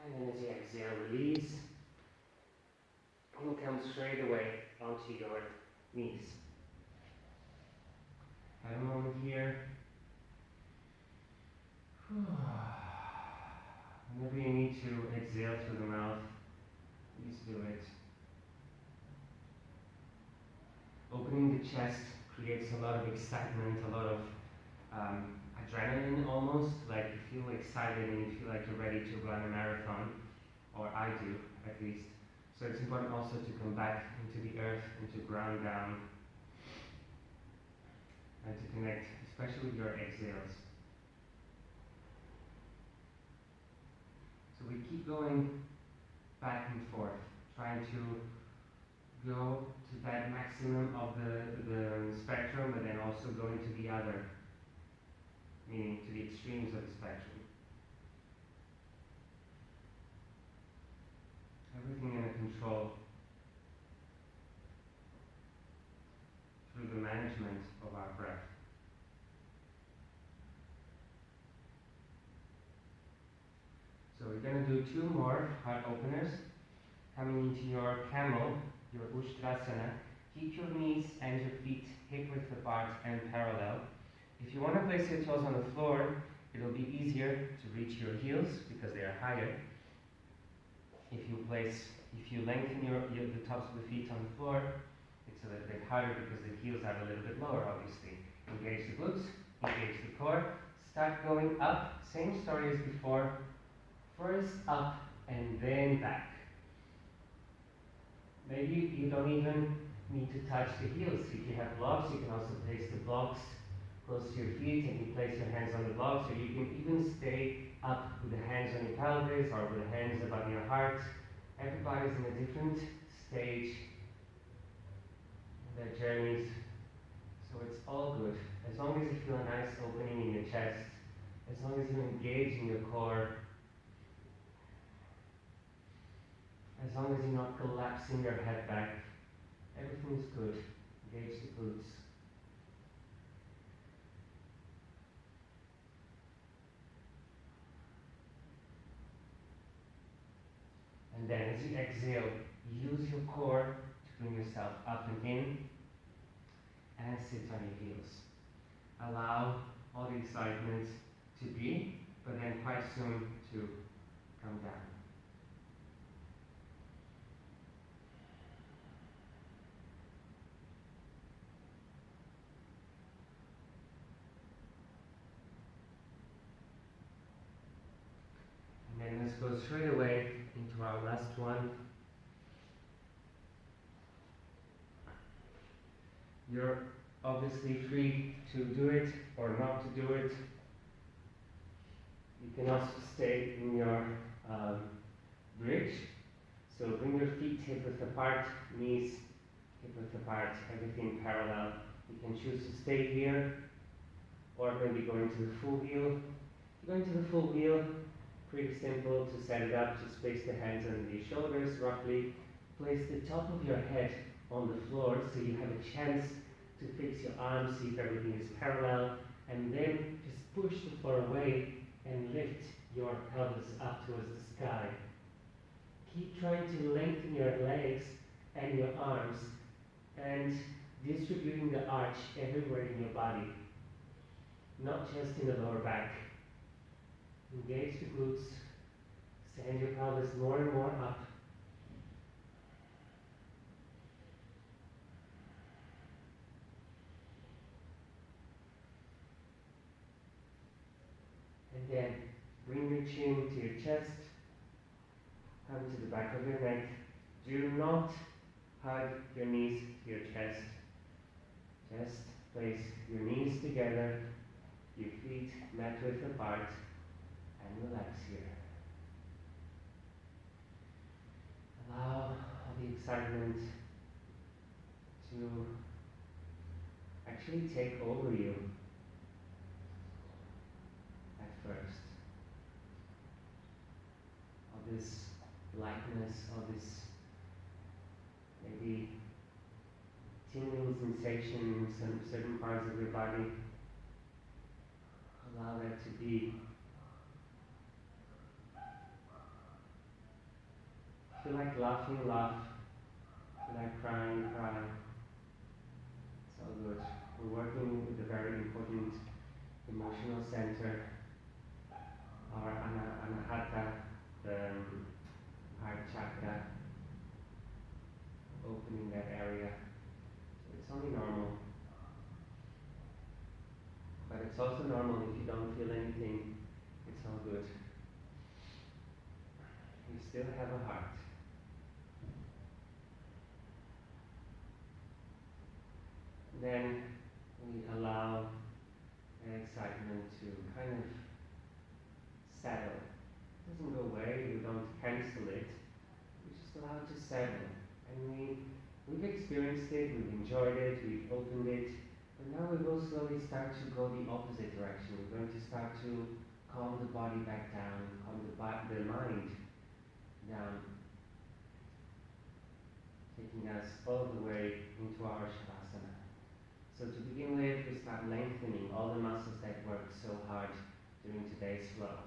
And then as you exhale, release, and come straight away onto your knees. Have a moment here. Whenever you need to exhale through the mouth, please do it. Opening the chest creates a lot of excitement, a lot of adrenaline almost, like you feel excited and you feel like you're ready to run a marathon, or I do at least. So it's important also to come back into the earth and to ground down and to connect, especially with your exhales. So we keep going back and forth, trying to go to that maximum of the spectrum, but then also going to the other, meaning to the extremes of the spectrum. Everything under control through the management of our breath. So we're going to do 2 more heart openers. Coming into your camel, your Ustrasana. Keep your knees and your feet hip width apart and parallel. If you want to place your toes on the floor, it'll be easier to reach your heels because they are higher. If you lengthen the tops of the feet on the floor, it's a little bit harder because the heels are a little bit lower, obviously. Engage the glutes, engage the core. Start going up, same story as before. First up and then back. Maybe you don't even need to touch the heels. If you have blocks, you can also place the blocks close to your feet and you place your hands on the blocks, or you can even stay up with the hands on your pelvis or with the hands above your heart. Everybody's in a different stage in their journeys, so it's all good. As long as you feel a nice opening in your chest, as long as you engage in your core, as long as you're not collapsing your head back, everything is good. Engage the glutes. And then as you exhale, use your core to bring yourself up and in, and sit on your heels. Allow all the excitement to be, but then quite soon to come down. And then let's go straight away into our last one. You're obviously free to do it or not to do it. You can also stay in your bridge. So bring your feet hip width apart, knees hip width apart, everything parallel. You can choose to stay here or maybe go into the full wheel. If you go into the full wheel, pretty simple to set it up. Just place the hands under your shoulders roughly. Place the top of your head on the floor so you have a chance to fix your arms, see if everything is parallel, and then just push the floor away and lift your pelvis up towards the sky. Keep trying to lengthen your legs and your arms and distributing the arch everywhere in your body, not just in the lower back. Engage the glutes, send your pelvis more and more up. And then bring your chin to your chest, come to the back of your neck. Do not hug your knees to your chest. Just place your knees together, your feet mat width apart, and relax here. Allow all the excitement to actually take over you at first. All this lightness, all this maybe tingling sensation in some certain parts of your body. Allow that to be. Feel like laughing, laugh. Feel like crying, cry. It's all good. We're working with a very important emotional center, our anahata, the heart chakra, opening that area. So it's only normal. But it's also normal if you don't feel anything. It's all good. You still have a heart. Then we allow that excitement to kind of settle. It doesn't go away, we don't cancel it. We just allow it to settle. And we've experienced it, we've enjoyed it, we've opened it. But now we will slowly start to go the opposite direction. We're going to start to calm the body back down, calm the mind down, taking us all the way into our shavasana. So to begin with, we start lengthening all the muscles that work so hard during today's flow.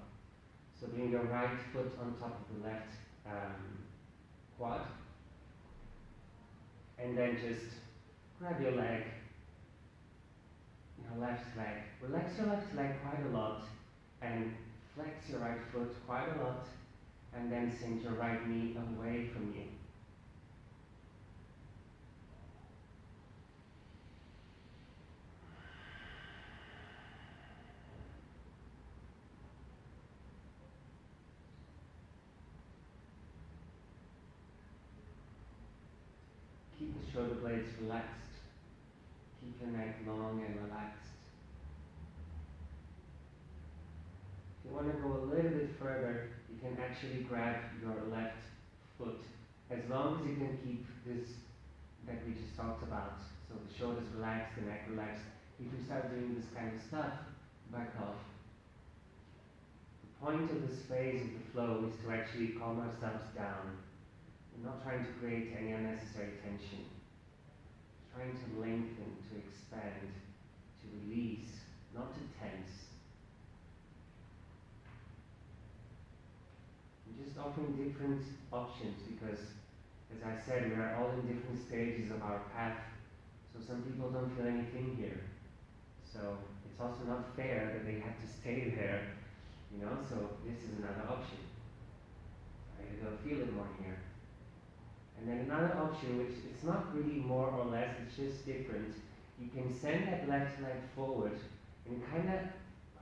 So bring your right foot on top of the left quad, and then just grab your leg, your left leg. Relax your left leg quite a lot, and flex your right foot quite a lot, and then send your right knee away from you. Keep the shoulder blades relaxed. Keep your neck long and relaxed. If you want to go a little bit further, you can actually grab your left foot, as long as you can keep this that we just talked about. So the shoulders relaxed, the neck relaxed. If you start doing this kind of stuff, back off. The point of this phase of the flow is to actually calm ourselves down. We're not trying to create any unnecessary tension. We're trying to lengthen, to expand, to release, not to tense. I'm just offering different options because, as I said, we are all in different stages of our path. So some people don't feel anything here. So it's also not fair that they have to stay there, so this is another option. They'll feel it more here. And then another option, which it's not really more or less, it's just different. You can send that left leg forward and kind of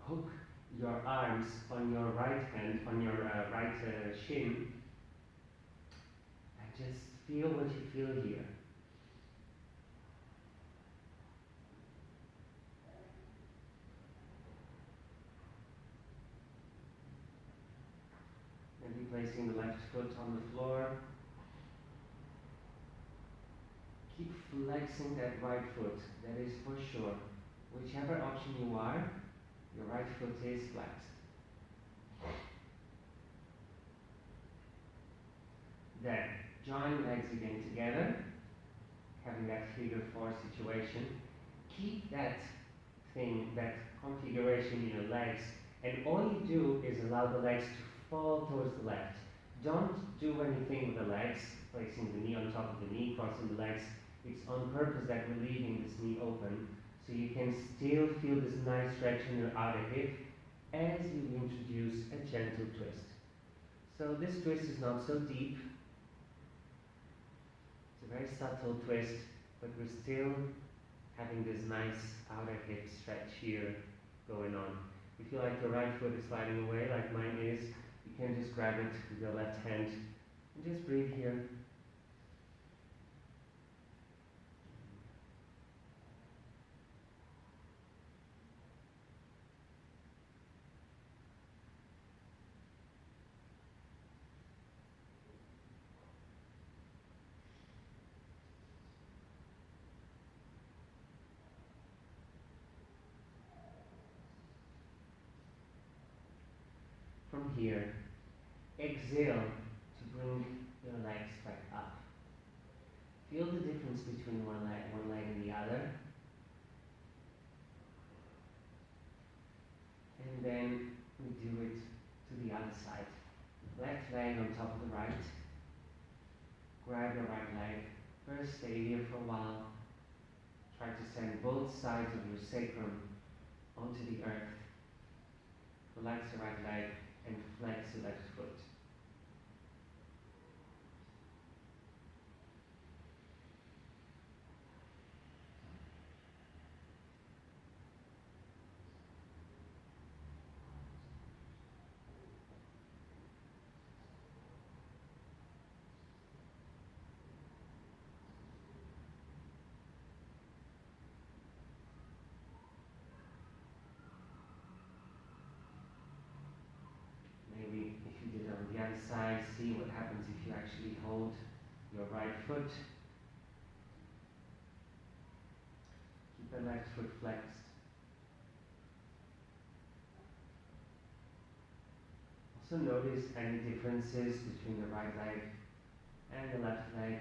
hook your arms on your right hand, on your right shin, and just feel what you feel here. Maybe placing the left foot on the floor. Keep flexing that right foot, that is for sure. Whichever option you are, your right foot is flexed. Then, join legs again together, having that figure 4 situation. Keep that configuration in your legs, and all you do is allow the legs to fall towards the left. Don't do anything with the legs, placing the knee on top of the knee, crossing the legs. It's on purpose that we're leaving this knee open, so you can still feel this nice stretch in your outer hip as you introduce a gentle twist. So this twist is not so deep. It's a very subtle twist, but we're still having this nice outer hip stretch here going on. If you feel like your right foot is sliding away, like mine is, you can just grab it with your left hand and just breathe here. From here, exhale to bring your legs back up. Feel the difference between one leg and the other. And then we do it to the other side. Left leg on top of the right. Grab your right leg. First stay here for a while. Try to send both sides of your sacrum onto the earth. Relax your right leg and flex your left foot. Maybe if you did it on the other side, see what happens if you actually hold your right foot. Keep the left foot flexed. Also notice any differences between the right leg and the left leg.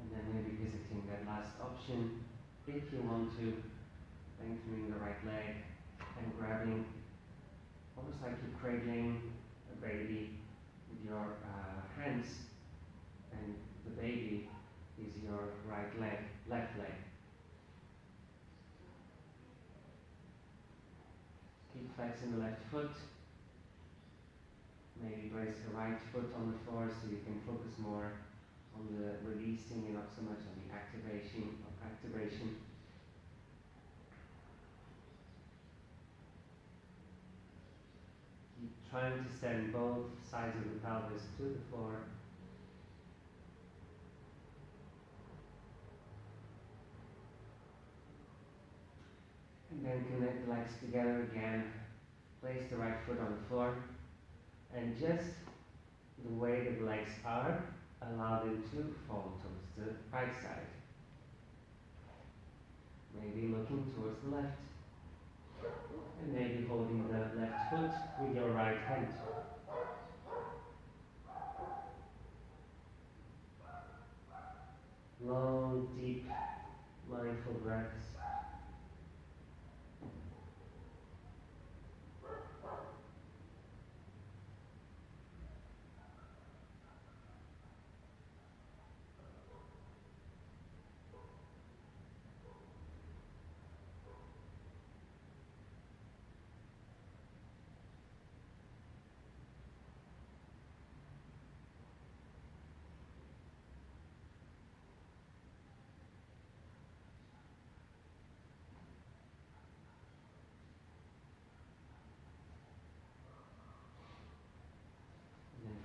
And then maybe visiting that last option, if you want to, lengthening the right leg and grabbing, almost like you're cradling a baby with your hands, and the baby is your right leg, left leg. Keep flexing the left foot. Maybe brace the right foot on the floor so you can focus more on the releasing and not so much on the activation. Keep trying to send both sides of the pelvis to the floor. And then connect the legs together again. Place the right foot on the floor. And just the way the legs are, allow them to fall towards the right side. Maybe looking towards the left. And maybe holding the left foot with your right hand. Long, deep, mindful breaths.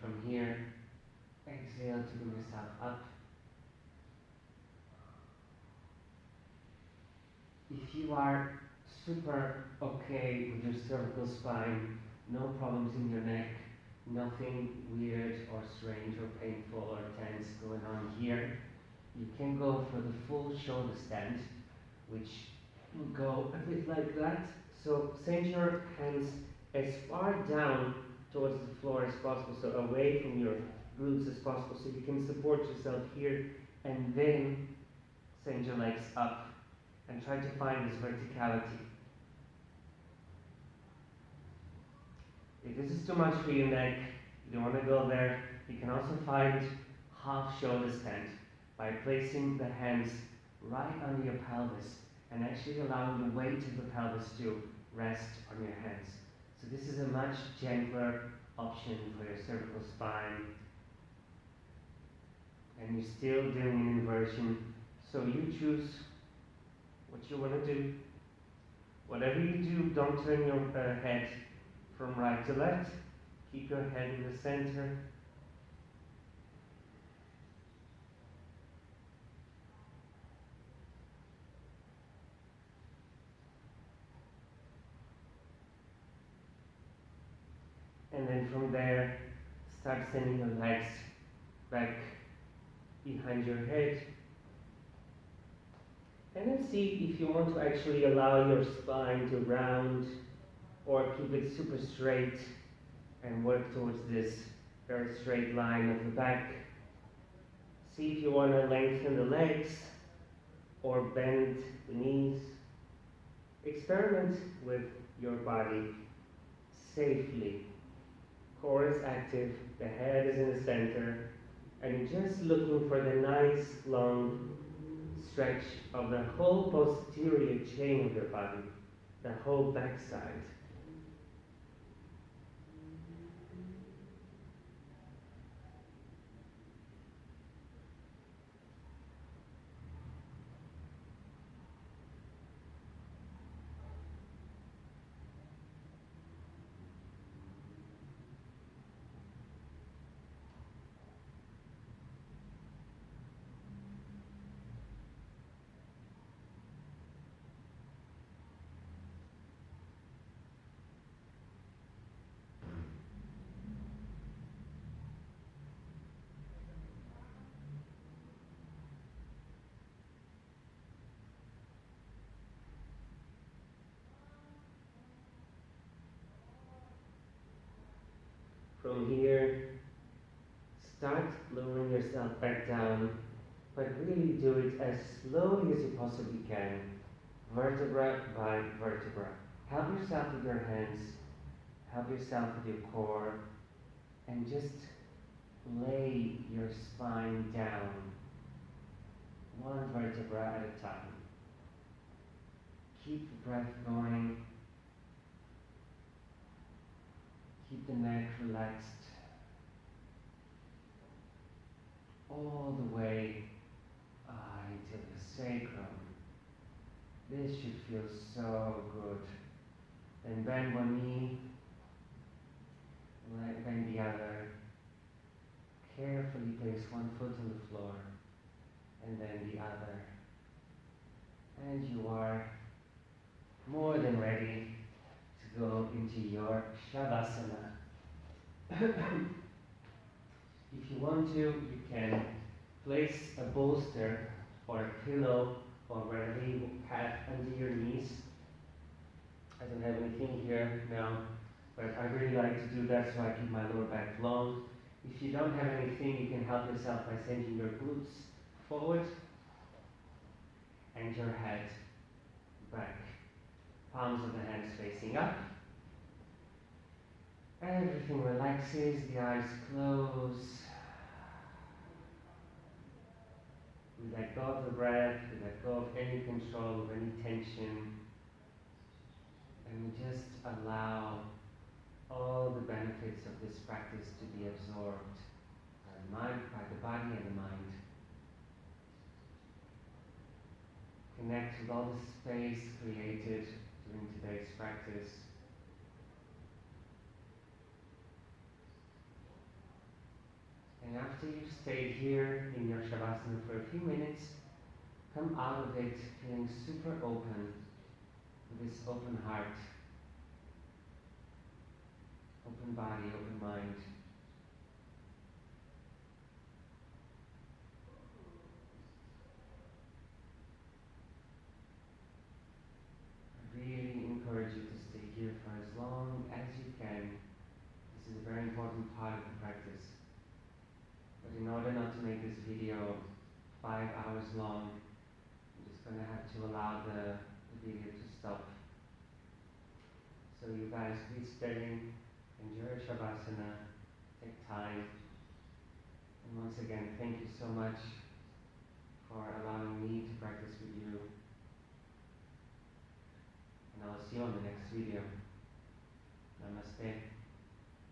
From here, exhale to bring yourself up. If you are super okay with your cervical spine, no problems in your neck, nothing weird or strange or painful or tense going on here, you can go for the full shoulder stand, which will go a bit like that. So send your hands as far down towards the floor as possible, so away from your glutes as possible, so you can support yourself here, and then send your legs up and try to find this verticality. If this is too much for your neck, you don't want to go there, you can also find half shoulder stand by placing the hands right under your pelvis and actually allowing the weight of the pelvis to rest on your hands. So this is a much gentler option for your cervical spine. And you're still doing an inversion, so you choose what you want to do. Whatever you do, don't turn your head from right to left. Keep your head in the center. And then from there, start sending your legs back behind your head. And then see if you want to actually allow your spine to round or keep it super straight and work towards this very straight line of the back. See if you want to lengthen the legs or bend the knees. Experiment with your body safely. Core is active, the head is in the center, and you're just looking for the nice long stretch of the whole posterior chain of your body, the whole backside. From here, start lowering yourself back down, but really do it as slowly as you possibly can, vertebra by vertebra. Help yourself with your hands, help yourself with your core, and just lay your spine down, one vertebra at a time. Keep the breath going, keep the neck relaxed, all the way into the sacrum. This should feel so good. Then bend one knee, bend the other. Carefully place one foot on the floor, and then the other. And you are more than ready to go into your Shavasana. If you want to, you can place a bolster or a pillow or wherever you have under your knees. I don't have anything here now, but I really like to do that so I keep my lower back long. If you don't have anything, you can help yourself by sending your glutes forward and your head back. Palms of the hands facing up. Everything relaxes, the eyes close. We let go of the breath, we let go of any control, of any tension. And we just allow all the benefits of this practice to be absorbed by the body and the mind. Connect with all the space created during today's practice. And after you've stayed here in your Shavasana for a few minutes, come out of it feeling super open, with this open heart, open body, open mind. I really encourage you to stay here for as long as you can. This is a very important part of the practice. But in order not to make this video 5 hours long, I'm just going to have to allow the video to stop. So you guys, please stay, enjoy Shavasana, take time. And once again, thank you so much for allowing me to practice with you. And I'll see you on the next video. Namaste.